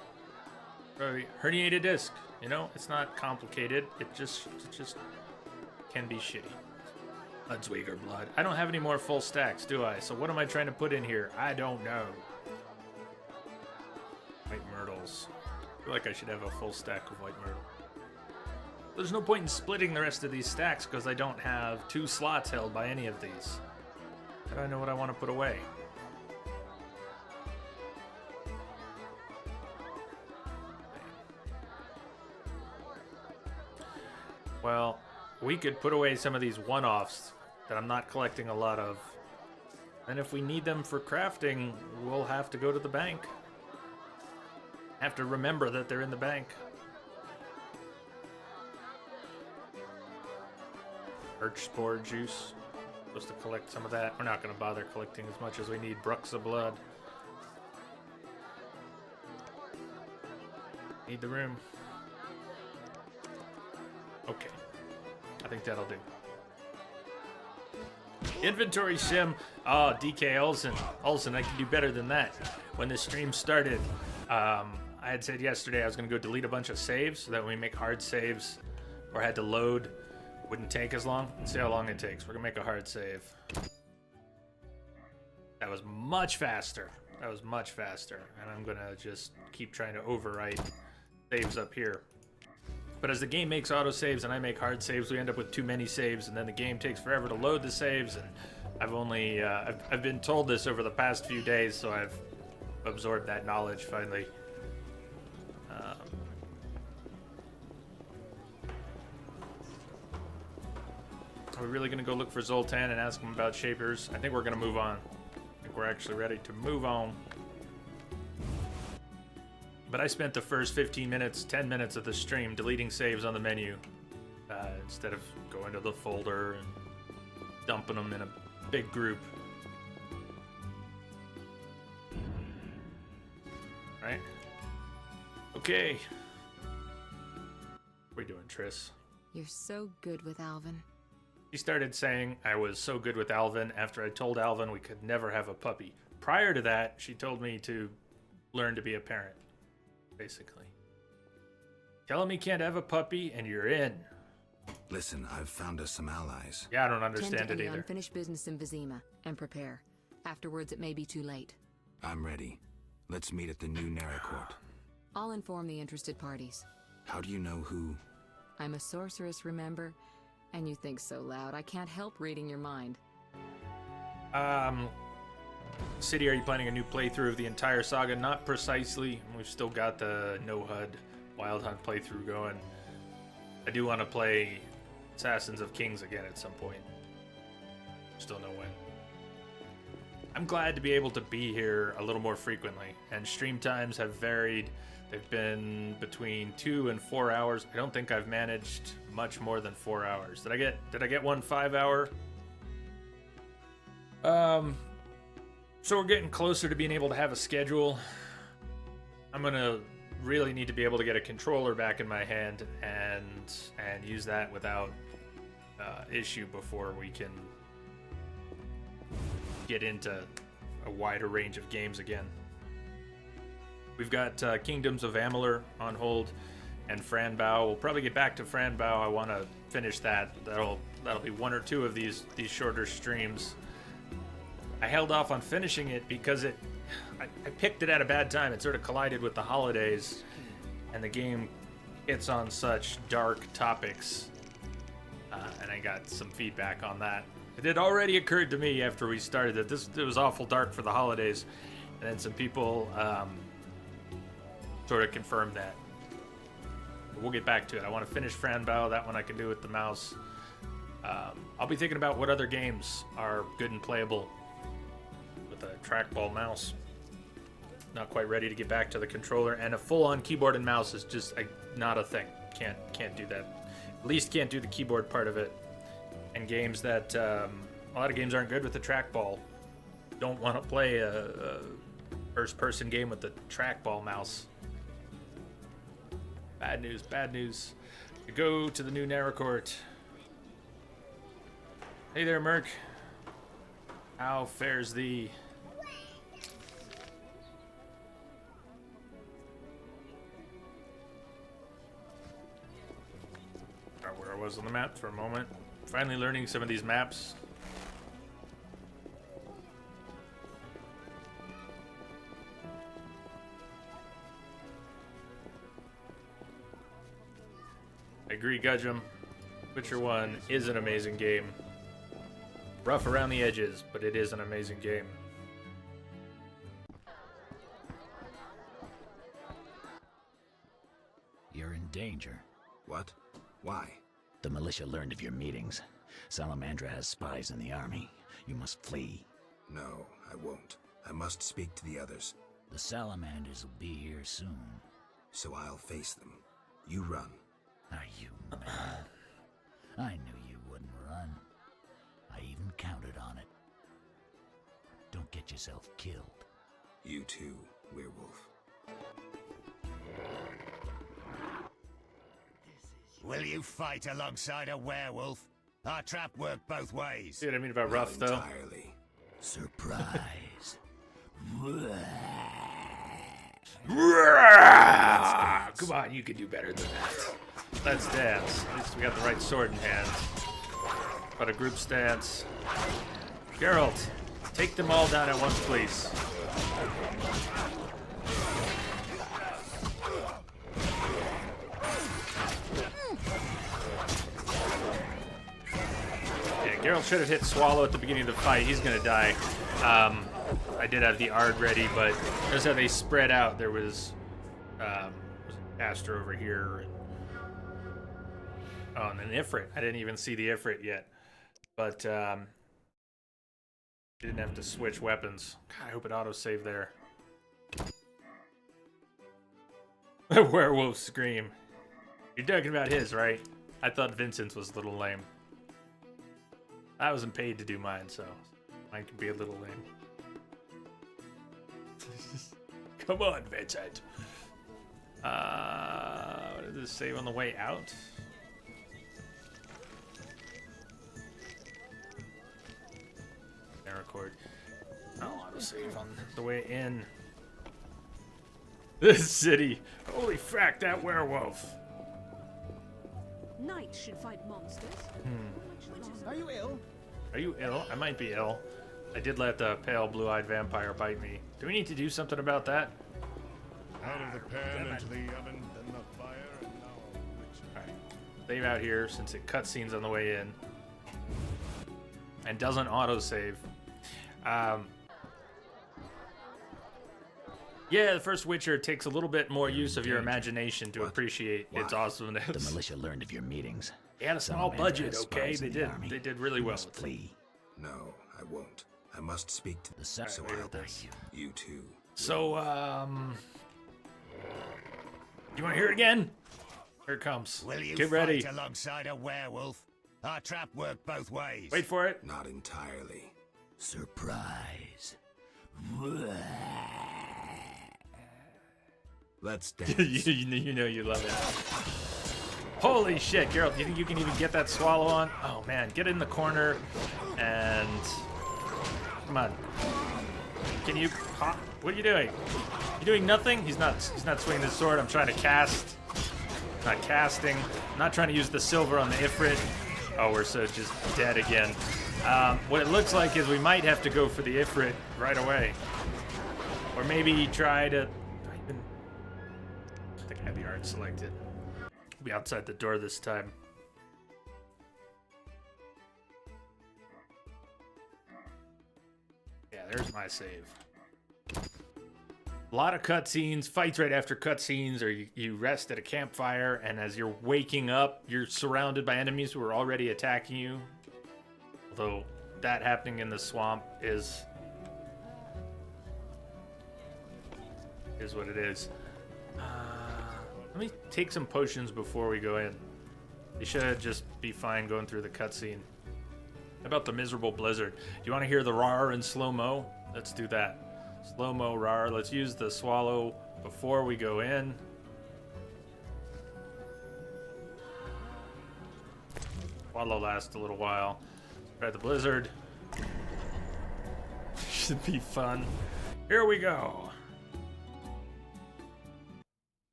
Herniated disc, you know, it's not complicated. It just can be shitty. Unsweaker blood. I don't have any more full stacks, do I? So what am I trying to put in here? I don't know. White myrtles. I feel like I should have a full stack of white myrtle. There's no point in splitting the rest of these stacks because I don't have 2 slots held by any of these. How do I know what I want to put away? Well, we could put away some of these one-offs that I'm not collecting a lot of. And if we need them for crafting, we'll have to go to the bank. Have to remember that they're in the bank. Birch spore juice. Supposed to collect some of that. We're not going to bother collecting as much as we need. Brooks of blood. Need the room. Okay. I think that'll do. Inventory sim. Oh, DK Olsen. Olsen, I can do better than that. When this stream started, I had said yesterday I was going to go delete a bunch of saves so that when we make hard saves or had to load, wouldn't take as long. Let's see how long it takes. We're going to make a hard save. That was much faster. That was much faster. And I'm going to just keep trying to overwrite saves up here. But as the game makes autosaves and I make hard saves, we end up with too many saves, and then the game takes forever to load the saves. And I've only I've been told this over the past few days, so I've absorbed that knowledge finally. Are we really gonna go look for Zoltan and ask him about Shapers? I think we're gonna move on. I think we're actually ready to move on. But I spent the first 15 minutes, 10 minutes of the stream deleting saves on the menu instead of going to the folder and dumping them in a big group. Right? Okay. What are we doing, Triss? You're so good with Alvin. She started saying I was so good with Alvin after I told Alvin we could never have a puppy. Prior to that, she told me to learn to be a parent. Basically. Tell him he can't have a puppy and you're in. Listen, I've found us some allies. Yeah, I don't understand Tend to it any either. unfinished business in Vizima and prepare. Afterwards, it may be too late. I'm ready. Let's meet at the new Naracourt. I'll inform the interested parties. How do you know who? I'm a sorceress, remember? And you think so loud, I can't help reading your mind. City, are you planning a new playthrough of the entire saga? Not precisely. We've still got the No HUD Wild Hunt playthrough going. I do want to play Assassins of Kings again at some point. Still know when. I'm glad to be able to be here a little more frequently, and stream times have varied. They've been between 2 and 4 hours. I don't think I've managed much more than 4 hours. Did I get one 5 hour? So we're getting closer to being able to have a schedule. I'm gonna really need to be able to get a controller back in my hand and use that without issue before we can get into a wider range of games again. We've got Kingdoms of Amalur on hold and Franbao. We'll probably get back to Franbao. I want to finish that. That'll be 1 or 2 of these shorter streams. I held off on finishing it because I picked it at a bad time. It sort of collided with the holidays, and the game hits on such dark topics, and I got some feedback on that. It had already occurred to me after we started that it was awful dark for the holidays, and then some people sort of confirmed that. But we'll get back to it. I want to finish Franbao. That one I can do with the mouse. I'll be thinking about what other games are good and playable with a trackball mouse. Not quite ready to get back to the controller, and a full-on keyboard and mouse is just not a thing. Can't do that. At least can't do the keyboard part of it. And games that a lot of games aren't good with the trackball. Don't want to play a first-person game with the trackball mouse. Bad news, bad news. We go to the new Naracourt. Hey there, Merc. How fares thee? Where I was on the map for a moment. Finally learning some of these maps. I agree, Gudgeon. Witcher 1 is an amazing game. Rough around the edges, but it is an amazing game. You're in danger. What? Why? The militia learned of your meetings. Salamandra has spies in the army. You must flee. No, I won't. I must speak to the others. The Salamanders will be here soon. So I'll face them. You run. Are you mad? I knew you wouldn't run. counted on it. Don't get yourself killed. You too, werewolf. Will you fight alongside a werewolf? Our trap worked both ways. See what I mean about rough, though? Entirely. Surprise. Come on, you can do better than that. Let's dance. At least we got the right sword in hand. But a group stance. Geralt, take them all down at once, please. Yeah, Geralt should have hit Swallow at the beginning of the fight. He's gonna die. I did have the Ard ready, but notice how they spread out. There was Astra over here. And an Ifrit. I didn't even see the Ifrit yet. But didn't have to switch weapons. God, I hope it autosaved there. Werewolf scream. You're talking about his, right? I thought Vincent's was a little lame. I wasn't paid to do mine, so mine could be a little lame. Come on, Vincent. What did this save on the way out? Record. Oh, autosave on the way in. This city. Holy frack, that werewolf. Knights should fight monsters. Are you ill? Are you ill? I might be ill. I did let the pale blue-eyed vampire bite me. Do we need to do something about that? Out of the pan into the oven, then the fire, and now Alright. Save out here since it cutscenes on the way in. And doesn't autosave. Yeah, the first Witcher takes a little bit more use of your imagination to appreciate its awesomeness. The militia learned of your meetings. They had a small budget, okay? They did really well. Flee. No, I won't. I must speak to The so separate I'll you too. So, you want to hear it again? Here it comes. Will you Get fight ready. alongside a werewolf? Our trap worked both ways. Wait for it. Not entirely. Surprise. Let's dance. you know you love it. Holy shit, Geralt, do you think you can even get that swallow on? Oh man, get in the corner and come on. Can you hop? What are you doing? You doing nothing? He's not swinging his sword. I'm trying to cast. Not casting. I'm not trying to use the silver on the Ifrit. Oh, we're so just dead again. What it looks like is we might have to go for the Ifrit right away. Or maybe try to... I think I have the art selected. I'll be outside the door this time. Yeah, there's my save. A lot of cutscenes, fights right after cutscenes, or you rest at a campfire, and as you're waking up, you're surrounded by enemies who are already attacking you. Although that happening in the swamp is what it is. Let me take some potions before we go in. They should just be fine going through the cutscene. How about the miserable blizzard? Do you want to hear the roar in slow-mo? Let's do that. Slow-mo roar. Let's use the swallow before we go in. Swallow lasts a little while. Try the blizzard. Should be fun. Here we go.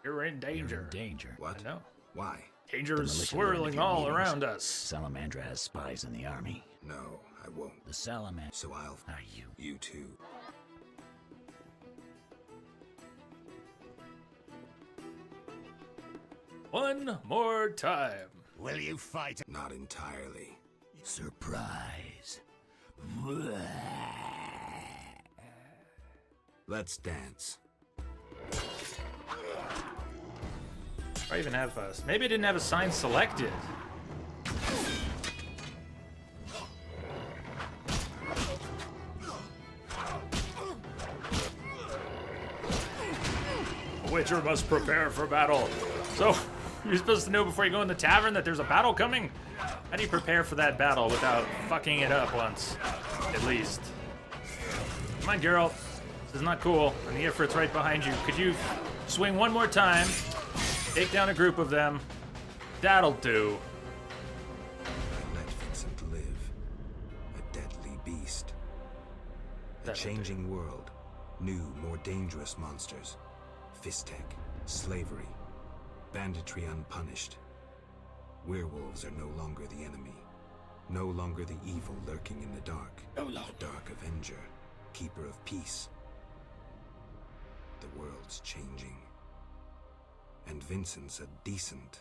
You're in danger. You're in danger. What? I know. Why? Danger is militia learned of swirling your all meetings. around us. Salamandra has spies in the army. No, I won't. The Salamander. So I'll Are you? you too. One more time. Will you fight? Not entirely. Surprise. Let's dance. I even have a... Maybe I didn't have a sign selected. Witcher must prepare for battle. So, you're supposed to know before you go in the tavern that there's a battle coming? How do you prepare for that battle without fucking it up once, at least? Come on, Geralt. This is not cool. And the Ifrit's right behind you. Could you swing one more time? Take down a group of them. That'll do. Let Vincent live. A deadly beast. A changing world. New, more dangerous monsters. Fistek. Slavery. Banditry unpunished. Werewolves are no longer the enemy. No longer the evil lurking in the dark. The Dark Avenger. Keeper of peace. The world's changing. And Vincent's a decent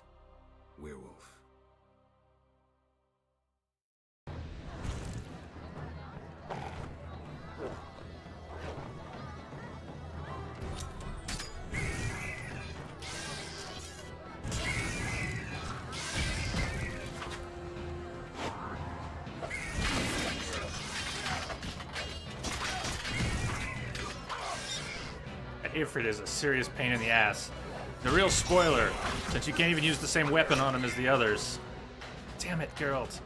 werewolf. Ifrit is a serious pain in the ass. The real spoiler, since you can't even use the same weapon on him as the others. Damn it, Geralt.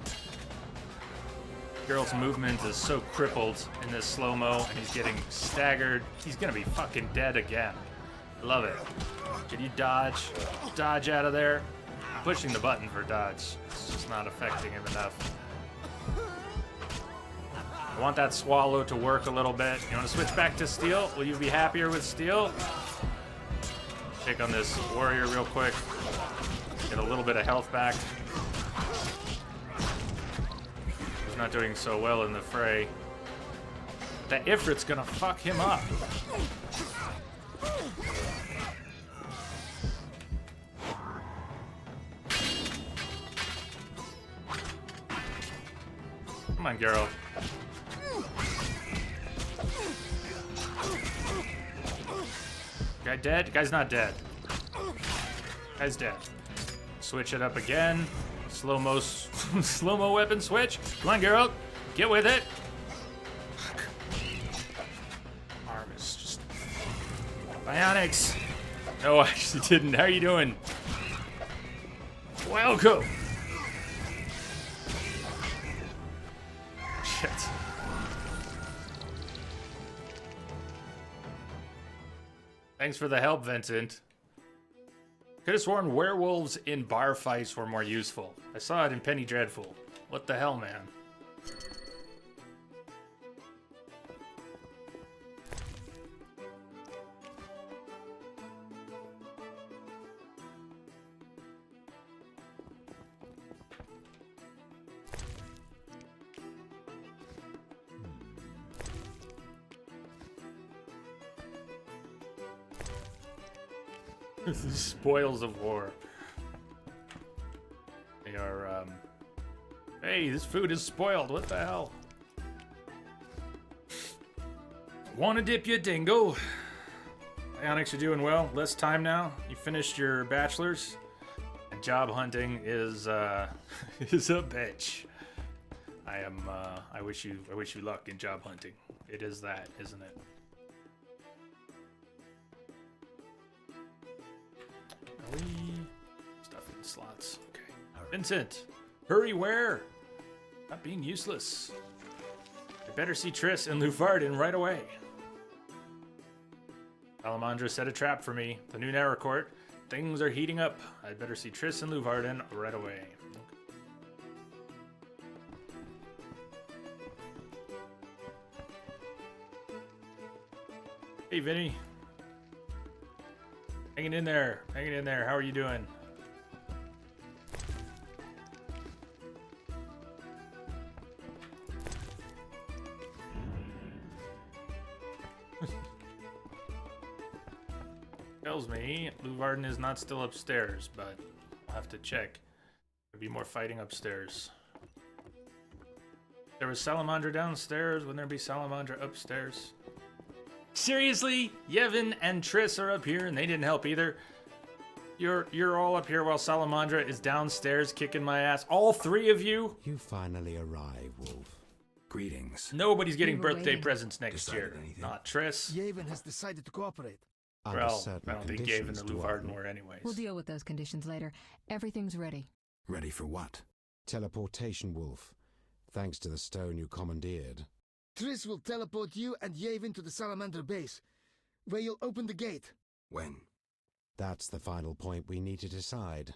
Geralt's movement is so crippled in this slow-mo, and he's getting staggered. He's gonna be fucking dead again. Love it. Can you dodge? Dodge out of there? I'm pushing the button for dodge. It's just not affecting him enough. I want that swallow to work a little bit. You want to switch back to steel? Will you be happier with steel? Take on this warrior real quick. Get a little bit of health back. He's not doing so well in the fray. That Ifrit's gonna fuck him up. Come on, Geralt. Guy dead? Guy's not dead. Guy's dead. Switch it up again. Slow-mo slow-mo weapon switch. Come on, Geralt. Get with it. Fuck. Arm is just... Bionics. No, I actually didn't. How are you doing? Welcome. Shit. Thanks for the help, Vincent. Could have sworn werewolves in bar fights were more useful. I saw it in Penny Dreadful. What the hell, man? Spoils of war. They are, hey, this food is spoiled. What the hell? Wanna dip your dingo? Ionics, you're doing well. Less time now. You finished your bachelor's. And job hunting is, is a bitch. I wish you luck in job hunting. It is that, isn't it? Stuff in slots. Okay. Vincent, hurry where? Not being useless. I better see Triss and Luvarden right away. Salamandra set a trap for me. The new Naracourt. Things are heating up. I'd better see Triss and Luvarden right away. Hey, Vinny. Hanging in there. Hanging in there. How are you doing? Tells me Luvarden is not still upstairs, but I'll have to check. There'll be more fighting upstairs. There was Salamandra downstairs. Wouldn't there be Salamandra upstairs? Seriously? Yevon and Triss are up here and they didn't help either. You're all up here while Salamandra is downstairs kicking my ass. All three of you? You finally arrive, Wolf. Greetings. Nobody's getting We were birthday waiting. presents next Decided year. anything? Not Triss. Yevon has decided to cooperate. Under Well, certain I don't think Gabe and the conditions, Luvarden Dwarven. were anyways. We'll deal with those conditions later. Everything's ready. Ready for what? Teleportation, Wolf. Thanks to the stone you commandeered. Triss will teleport you and Yavin to the Salamander base, where you'll open the gate. When? That's the final point we need to decide.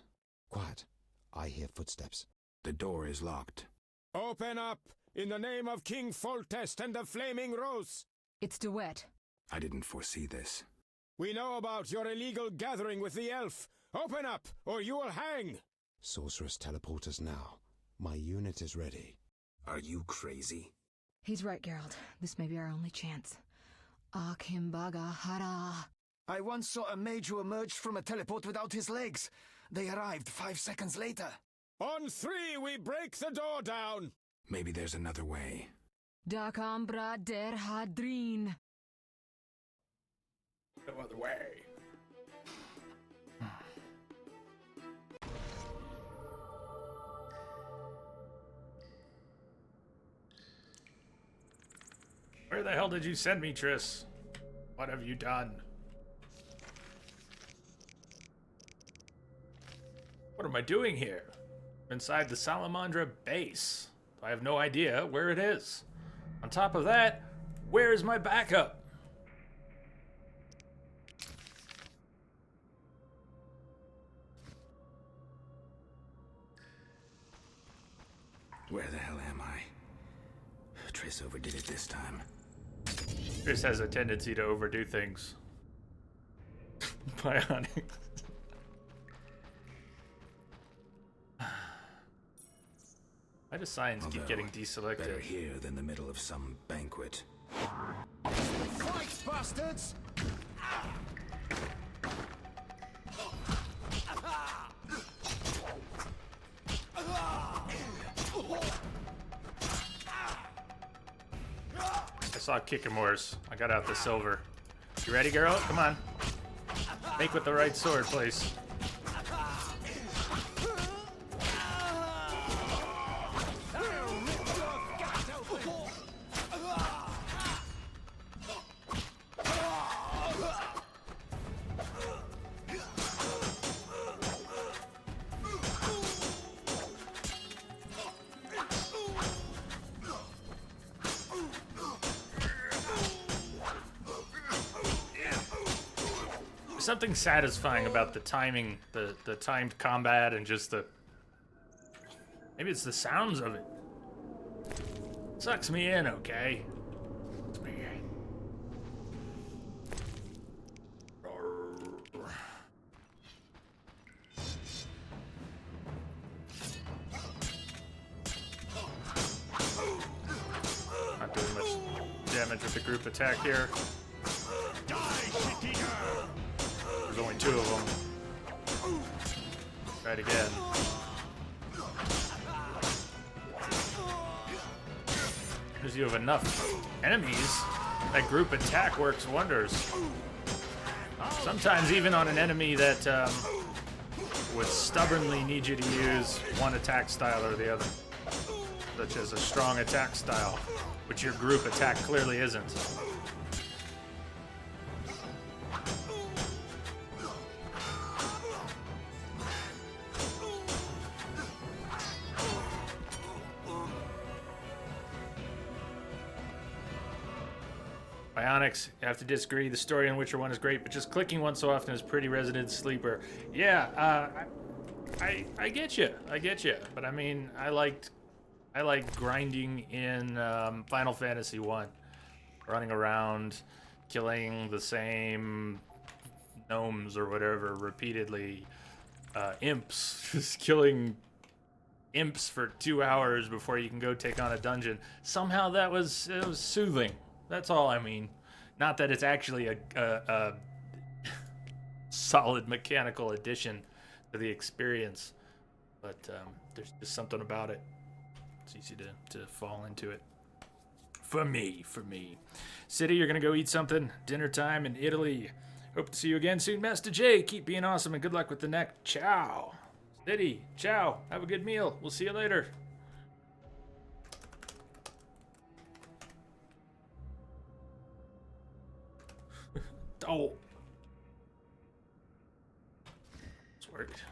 Quiet. I hear footsteps. The door is locked. Open up! In the name of King Foltest and the Flaming Rose! It's DeWitt. I didn't foresee this. We know about your illegal gathering with the elf. Open up, or you will hang! Sorceress, teleport us now. My unit is ready. Are you crazy? He's right, Geralt. This may be our only chance. Akimbaga Hara. I once saw a mage who emerged from a teleport without his legs. They arrived 5 seconds later. On 3, we break the door down! Maybe there's another way. Dakambra der Hadrin. No other way. Where the hell did you send me, Triss? What have you done? What am I doing here? I'm inside the Salamandra base. I have no idea where it is. On top of that, where is my backup? Where the hell am I? Triss overdid it this time. Triss has a tendency to overdo things. Bionic. Why do signs keep getting deselected? Better here than the middle of some banquet. Fight, bastards! I saw kicking worse. I got out the silver. You ready, girl? Come on. Make with the right sword, please. Something satisfying about the timing, the timed combat, and just the... Maybe it's the sounds of it. Sucks me in, okay? Sucks me in. Not doing much damage with the group attack here. There's only 2 of them. Try it again. Because you have enough enemies, that group attack works wonders. Sometimes even on an enemy that would stubbornly need you to use one attack style or the other. Such as a strong attack style, which your group attack clearly isn't. Bionics, you have to disagree. The story in Witcher 1 is great, but just clicking one so often is pretty Resident Sleeper. Yeah, I get you. I get you. But I mean, I liked grinding in Final Fantasy 1. Running around, killing the same gnomes or whatever repeatedly. Imps. Just killing imps for 2 hours before you can go take on a dungeon. Somehow it was soothing. That's all I mean. Not that it's actually a solid mechanical addition to the experience, but there's just something about it. It's easy to fall into it. For me. City, you're gonna go eat something. Dinner time in Italy. Hope to see you again soon, Master J. Keep being awesome and good luck with the neck. Ciao. City, ciao. Have a good meal. We'll see you later. Oh, worked.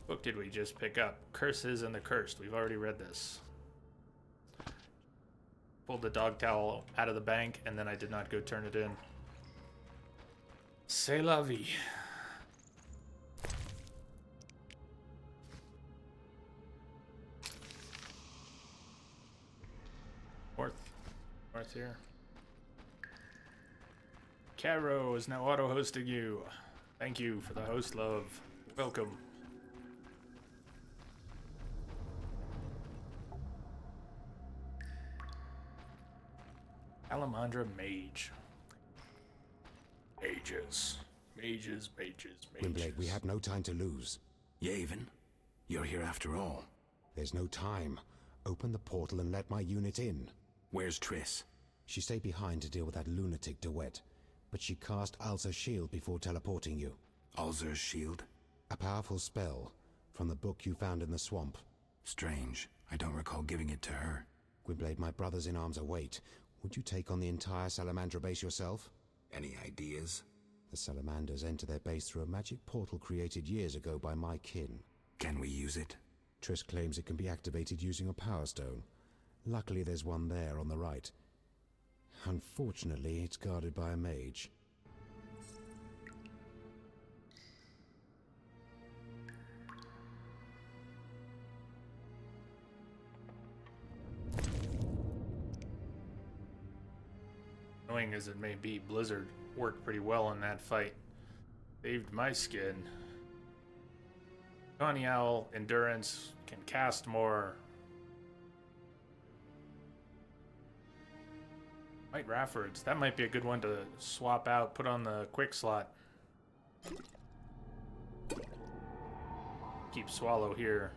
What book did we just pick up? Curses and the Cursed. We've already read this. Pulled the dog towel out of the bank, and then I did not go turn it in. C'est la vie. North here. Caro is now auto-hosting you. Thank you for the host love. Welcome. Alamandra Mage. Mages. Mages. Gwynbleidd, we have no time to lose. Yavin, you're here after all. There's no time. Open the portal and let my unit in. Where's Triss? She stayed behind to deal with that lunatic DeWitt, but she cast Alzur's shield before teleporting you. Alzur's shield? A powerful spell from the book you found in the swamp. Strange. I don't recall giving it to her. Gwynbleidd, my brothers in arms await. Would you take on the entire Salamandra base yourself? Any ideas? The Salamanders enter their base through a magic portal created years ago by my kin. Can we use it? Triss claims it can be activated using a power stone. Luckily there's one there on the right. Unfortunately, it's guarded by a mage. Annoying as it may be, Blizzard worked pretty well in that fight. Saved my skin. Connie Owl, Endurance, can cast more. White Raffords, that might be a good one to swap out, put on the quick slot. Keep Swallow here.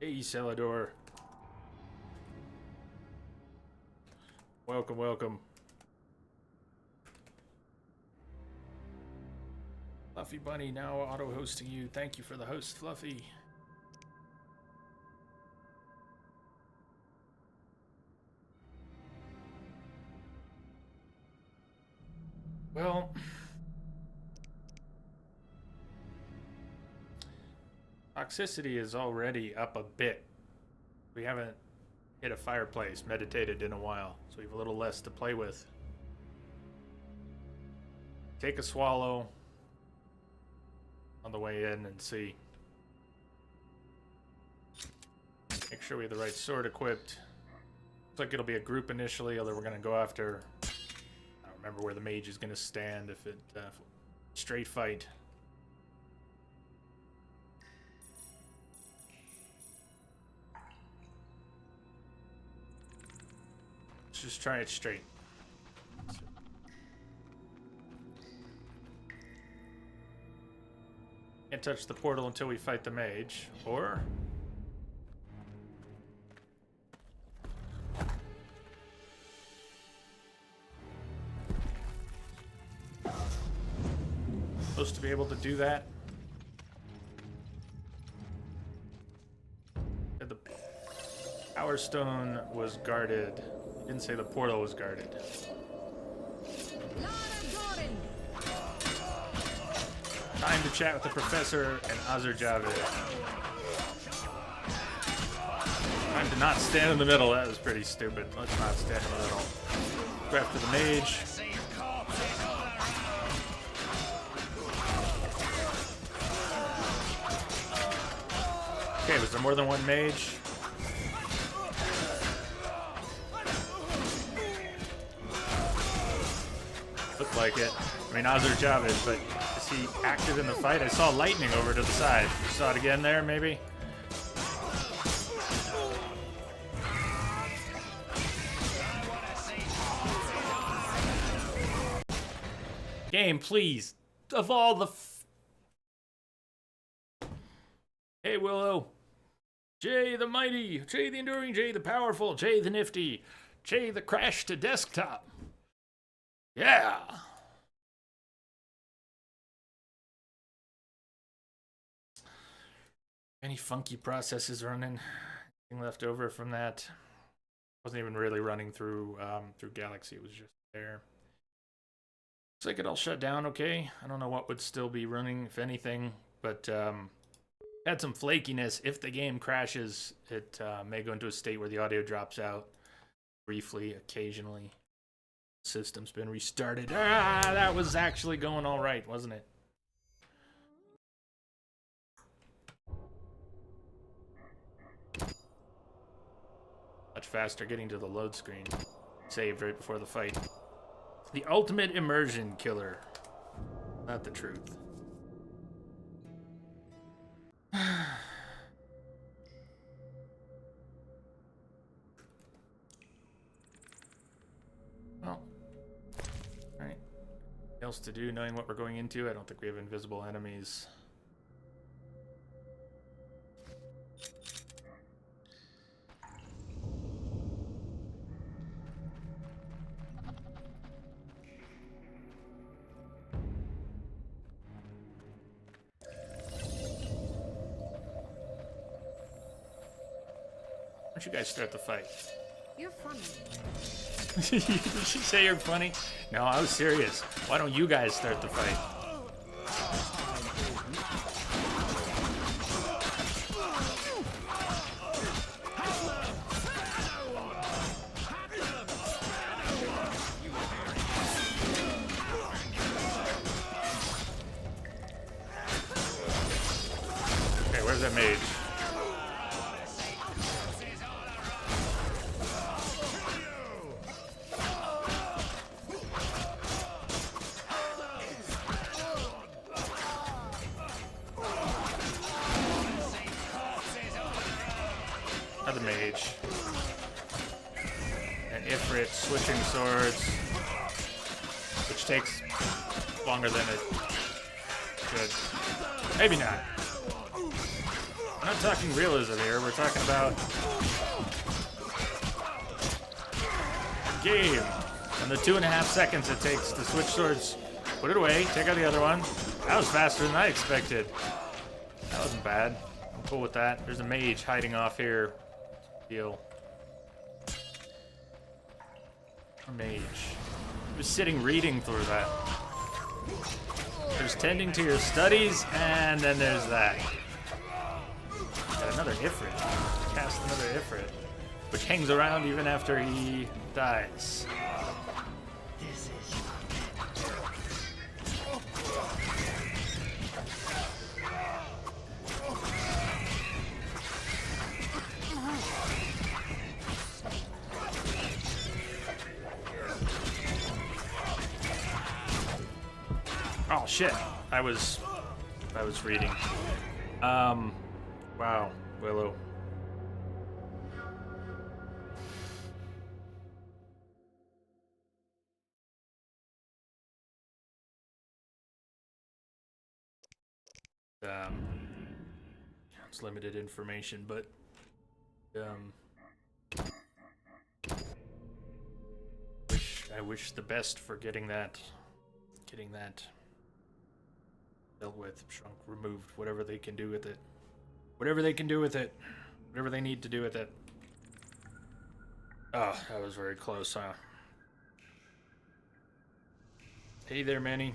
Hey, Celador. Welcome, welcome. Fluffy Bunny now auto-hosting you. Thank you for the host, Fluffy. Well, toxicity is already up a bit. We haven't hit a fireplace, meditated in a while, so we have a little less to play with. Take a swallow on the way in and see. Make sure we have the right sword equipped. Looks like it'll be a group initially, although we're going to go after... I don't remember where the mage is going to stand if it... straight fight. Let's just try it straight. Can't touch the portal until we fight the mage, or... Supposed to be able to do that. The Power Stone was guarded. Didn't say the portal was guarded. Time to chat with the professor and Azur Javed. Time to not stand in the middle. That was pretty stupid. Let's not stand in the middle. Go after the mage. Okay, was there more than one mage? Looked like it. I mean, Azur Javed, but is he active in the fight? I saw lightning over to the side. You saw it again there, maybe? Game, please. Of all the... Hey, Willow. Jay the mighty, Jay the enduring, Jay the powerful, Jay the nifty, Jay the crash to desktop. Yeah. Any funky processes running? Anything left over from that? Wasn't even really running through through Galaxy. It was just there. Looks like it all shut down okay. I don't know what would still be running, if anything, but had some flakiness. If the game crashes, it may go into a state where the audio drops out briefly, occasionally. System's been restarted. That was actually going all right, wasn't it? Much faster getting to the load screen. Saved right before the fight. The ultimate immersion killer. Not the truth. Well, alright. Else to do knowing what we're going into? I don't think we have invisible enemies. Why don't you guys start the fight? You're funny. Did she say you're funny? No, I was serious. Why don't you guys start the fight? Okay, where's that mage? Another mage. An Ifrit switching swords, which takes longer than it should. Maybe not. We're not talking realism here. We're talking about game and the 2.5 seconds it takes to switch swords. Put it away. Take out the other one. That was faster than I expected. That wasn't bad. I'm cool with that. There's a mage hiding off here. Deal. A mage. He was sitting reading through that. There's tending to your studies, and then there's that. Got another Ifrit. Cast another Ifrit, which hangs around even after he dies. Oh shit! I was reading. Wow, Willow. It's limited information, but I wish the best for getting that dealt with, shrunk, removed, whatever they can do with it. Whatever they can do with it. Whatever they need to do with it. Oh, that was very close, huh? Hey there, Manny.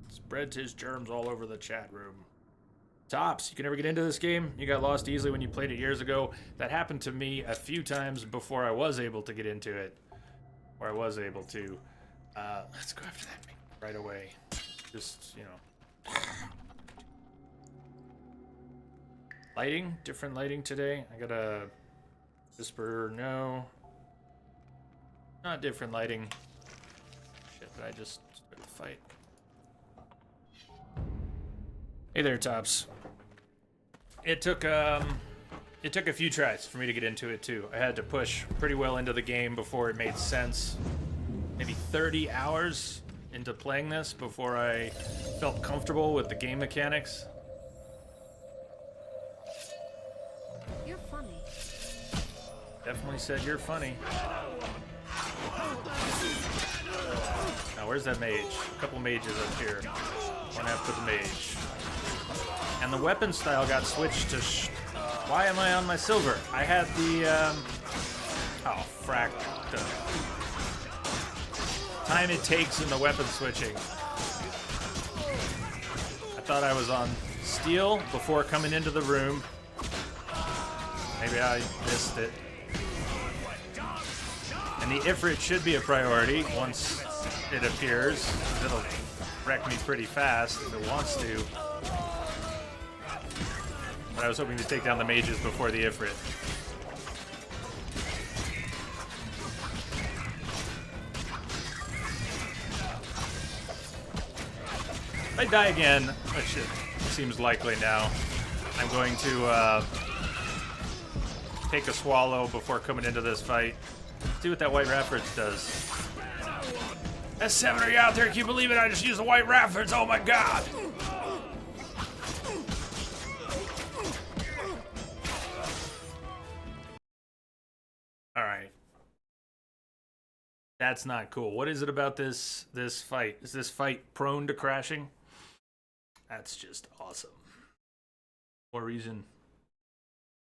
Spreads his germs all over the chat room. Tops, you can never get into this game? You got lost easily when you played it years ago? That happened to me a few times before I was able to get into it. Or I was able to. Let's go after that right away. Just, you know. Lighting? Different lighting today. I got a Whisper, no. Not different lighting. Shit, did I just start the fight? Hey there, Tops. It took a few tries for me to get into it too. I had to push pretty well into the game before it made sense. Maybe 30 hours into playing this before I felt comfortable with the game mechanics. You're funny. Definitely said you're funny. Now, where's that mage? A couple mages up here. One after the mage. And the weapon style got switched to... Why am I on my silver? I had the... Oh, frack. time it takes in the weapon switching. I thought I was on steel before coming into the room. Maybe I missed it. And the Ifrit should be a priority once it appears. It'll wreck me pretty fast if it wants to. But I was hoping to take down the mages before the Ifrit. If I die again, which seems likely now, I'm going to take a swallow before coming into this fight. See what that White Raffords does. S7, are you out there? Can you believe it? I just used the White Raffords. Oh my god! Alright. That's not cool. What is it about this fight? Is this fight prone to crashing? That's just awesome. For reason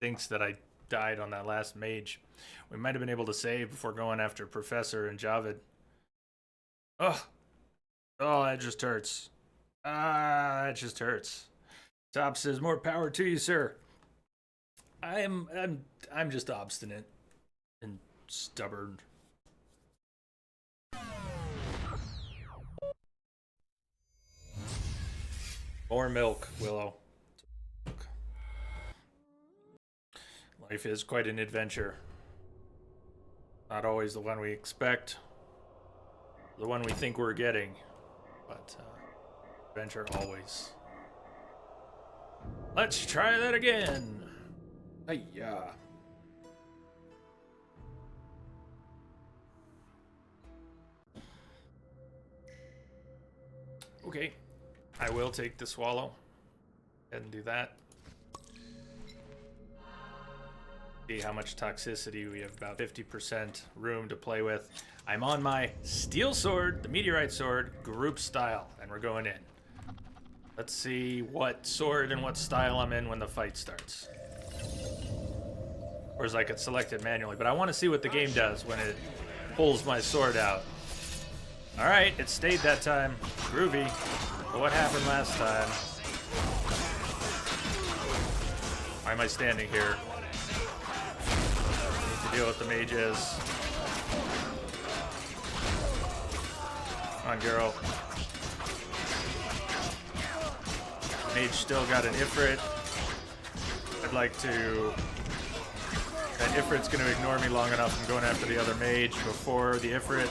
thinks that I died on that last mage. We might have been able to save before going after Professor and Javid. Ugh. Oh, that just hurts. That just hurts. Top says, more power to you, sir. I'm just obstinate and stubborn. More milk, Willow. Life is quite an adventure. Not always the one we expect, the one we think we're getting, but adventure always. Let's try that again. Hi-ya. Okay, I will take the swallow and do that. See how much toxicity we have, about 50% room to play with. I'm on my steel sword, the meteorite sword, group style, and we're going in. Let's see what sword and what style I'm in when the fight starts. Or as I could select it manually, but I want to see what the game does when it pulls my sword out. All right, it stayed that time. Groovy. But what happened last time? Why am I standing here? Deal with the mages. Come on, girl. Mage still got an Ifrit. I'd like to... That Ifrit's going to ignore me long enough. I'm going after the other mage before the Ifrit.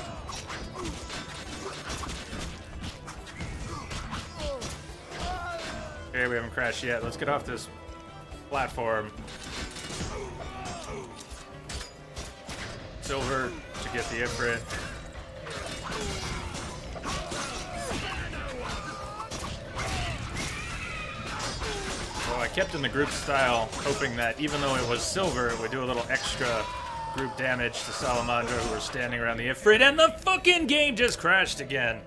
Okay, we haven't crashed yet. Let's get off this platform. Silver to get the Ifrit. Well, I kept in the group style, hoping that even though it was silver, it would do a little extra group damage to Salamandra, who were standing around the Ifrit, and the fucking game just crashed again.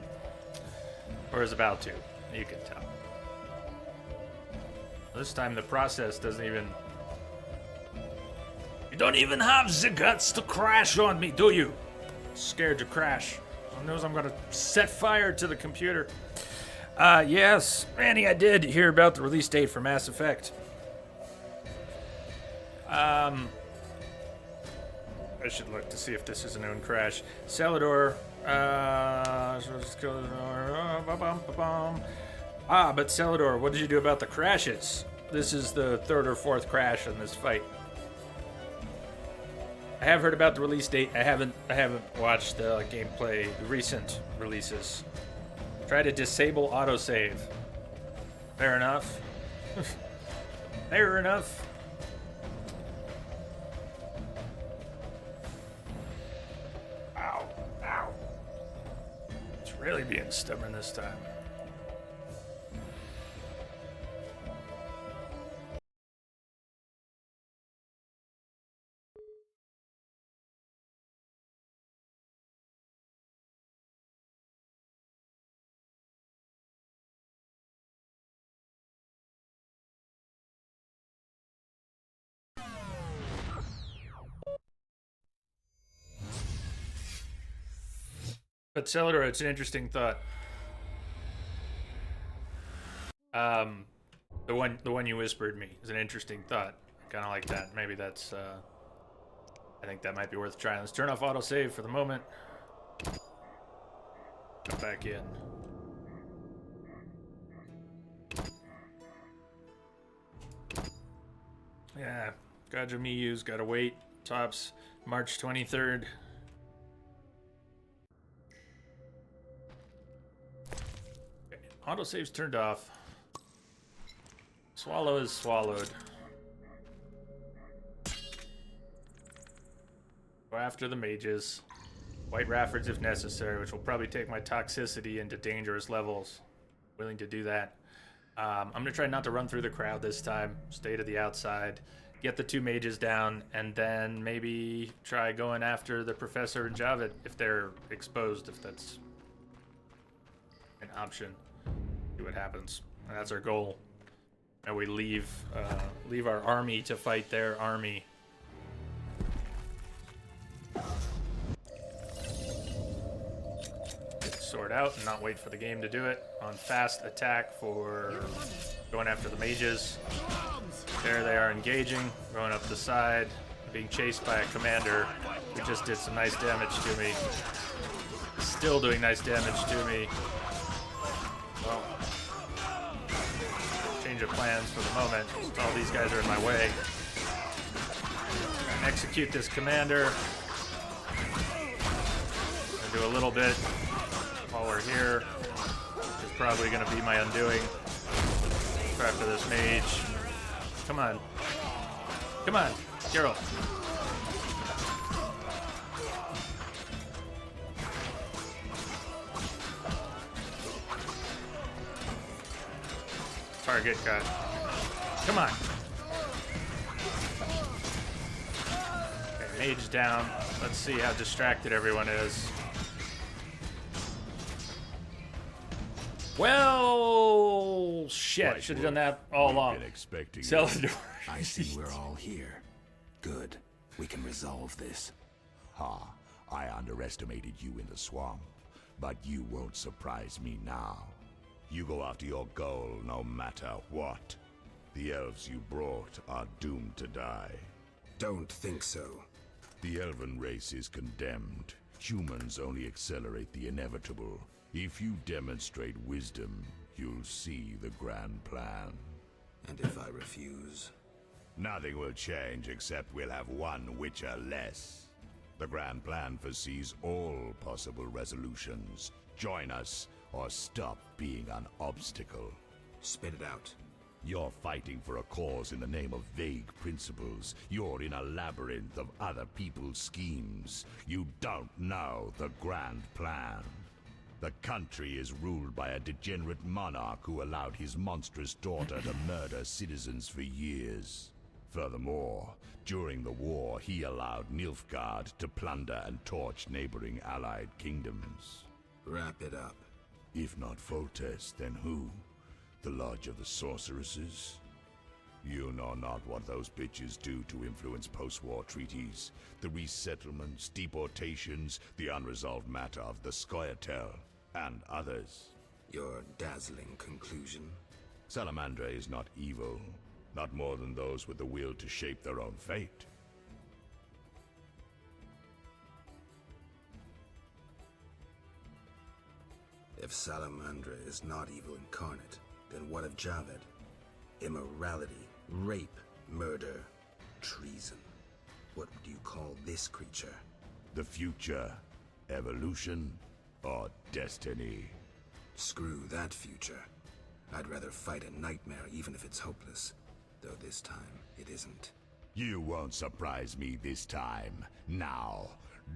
Or is about to. You can tell. This time the process doesn't even... You don't even have the guts to crash on me, do you? Scared to crash. Who knows I'm gonna set fire to the computer. Yes, Randy, I did hear about the release date for Mass Effect. I should look to see if this is a known crash. Celador, but Celador, what did you do about the crashes? This is the third or fourth crash in this fight. I have heard about the release date. I haven't watched the gameplay, the recent releases. Try to disable autosave. Fair enough. Fair enough. Ow. Ow. It's really being stubborn this time. But Celador, it's an interesting thought. The one you whispered me is an interesting thought. Kind of like that. Maybe that's. I think that might be worth trying. Let's turn off autosave for the moment. Come back in. Yeah, Gaja Miyu's gotta wait. Tops March 23rd. Okay. Autosave's turned off. Swallow is swallowed. Go after the mages. White Raffords if necessary, which will probably take my toxicity into dangerous levels. Willing to do that. I'm going to try not to run through the crowd this time. Stay to the outside. Get the 2 mages down, and then maybe try going after the Professor and Javed if they're exposed, if that's an option. See what happens. And that's our goal. And we leave our army to fight their army. Sword out and not wait for the game to do it. On fast attack for going after the mages. There they are engaging, going up the side, being chased by a commander who just did some nice damage to me. Still doing nice damage to me. Well, change of plans for the moment. All these guys are in my way. Execute this commander. Gonna do a little bit while we're here, which is probably going to be my undoing. Go after this mage. Come on. Come on, Geralt. Target got. Come on. Okay, mage down. Let's see how distracted everyone is. Well, shit. Should have done that all along. Celador. I see we're all here. Good. We can resolve this. Ha. I underestimated you in the swamp, but you won't surprise me now. You go after your goal no matter what. The elves you brought are doomed to die. Don't think so. The elven race is condemned. Humans only accelerate the inevitable. If you demonstrate wisdom, you'll see the grand plan. And if I refuse? Nothing will change except we'll have one Witcher less. The grand plan foresees all possible resolutions. Join us, or stop being an obstacle. Spit it out. You're fighting for a cause in the name of vague principles. You're in a labyrinth of other people's schemes. You don't know the grand plan. The country is ruled by a degenerate monarch who allowed his monstrous daughter to murder citizens for years. Furthermore, during the war, he allowed Nilfgaard to plunder and torch neighboring allied kingdoms. Wrap it up. If not Foltest, then who? The Lodge of the Sorceresses? You know not what those bitches do to influence post-war treaties. The resettlements, deportations, the unresolved matter of the Scoia'tael, and others. Your dazzling conclusion? Salamandra is not evil, not more than those with the will to shape their own fate. If Salamandra is not evil incarnate, then what of Javed? Immorality, rape, murder, treason. What would you call this creature? The future, evolution, or destiny? Screw that future. I'd rather fight a nightmare even if it's hopeless. Though this time, it isn't. You won't surprise me this time. Now,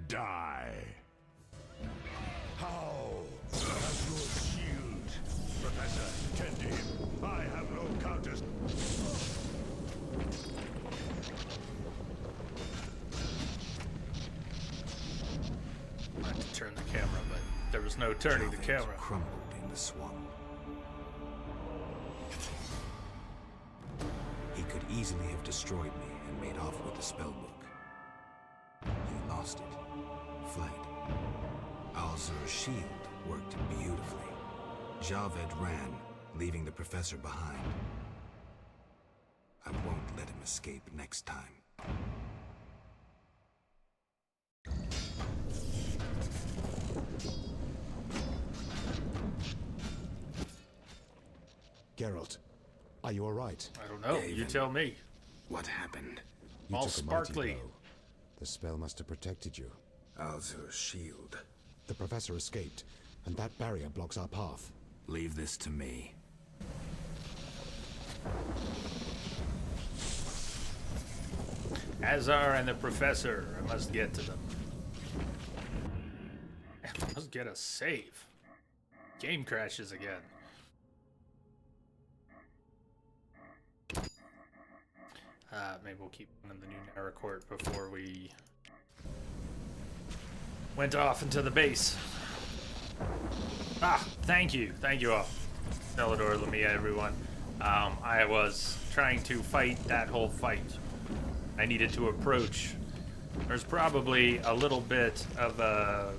die! How? That's your shield. Professor, tend to him. I have no counters. I had to turn the camera, but there was no turning the camera. Crumbled in the swamp. He could easily have destroyed me and made off with the spellbook. He lost it. Fled. I'll Alzur's shield worked beautifully. Javed ran, leaving the professor behind. I won't let him escape next time. Geralt, are you all right? I don't know. You tell me. What happened? You All took a mighty sparkly. blow. The spell must have protected you. Alzur's shield. The professor escaped, and that barrier blocks our path. Leave this to me. Azar and the professor. I must get to them. I must get a save. Game crashes again. Maybe we'll keep one in the new Naracourt before we went off into the base. Thank you all. Celador, Lamia, everyone. I was trying to fight that whole fight. I needed to approach. There's probably a little bit of a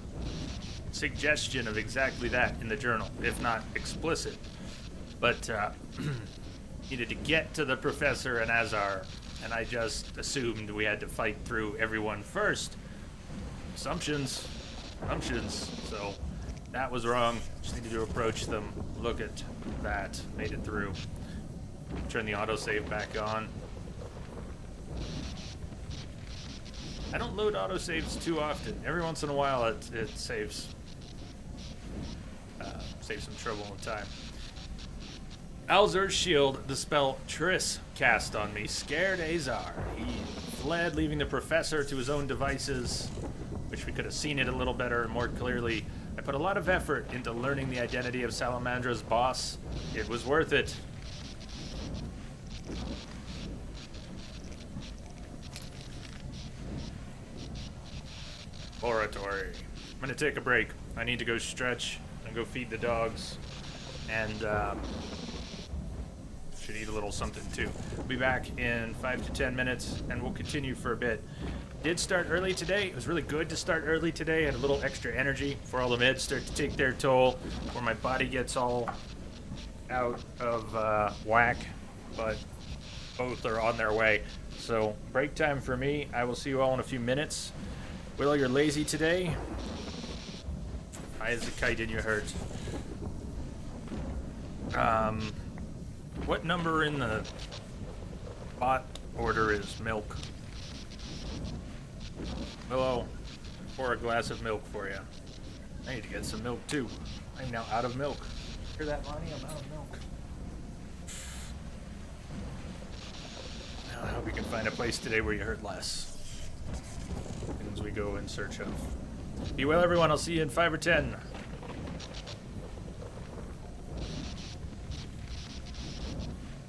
suggestion of exactly that in the journal, if not explicit. But needed to get to the professor and Azar, and I just assumed we had to fight through everyone first. Assumptions. So that was wrong. Just needed to approach them. Look at that. Made it through. Turn the autosave back on. I don't load autosaves too often. Every once in a while it saves some trouble and time. Alzur's shield, the spell Triss cast on me, scared Azar. He fled, leaving the professor to his own devices. Wish we could have seen it a little better and more clearly. I put a lot of effort into learning the identity of Salamandra's boss. It was worth it. Oratory. I'm gonna take a break. I need to go stretch and go feed the dogs. And should eat a little something too. We'll be back in 5 to 10 minutes and we'll continue for a bit. Did start early today. It was really good to start early today. Had a little extra energy before all the meds start to take their toll, before my body gets all out of whack, but both are on their way. So break time for me. I will see you all in a few minutes. Will, you're lazy today? High as a kite and you hurt. What number in the bot order is milk? Hello. Pour a glass of milk for you. I need to get some milk too. I'm now out of milk. Hear that, Lonnie? I'm out of milk. Well, I hope you can find a place today where you hurt less. Things we go in search of. Be well, everyone. I'll see you in 5 or 10.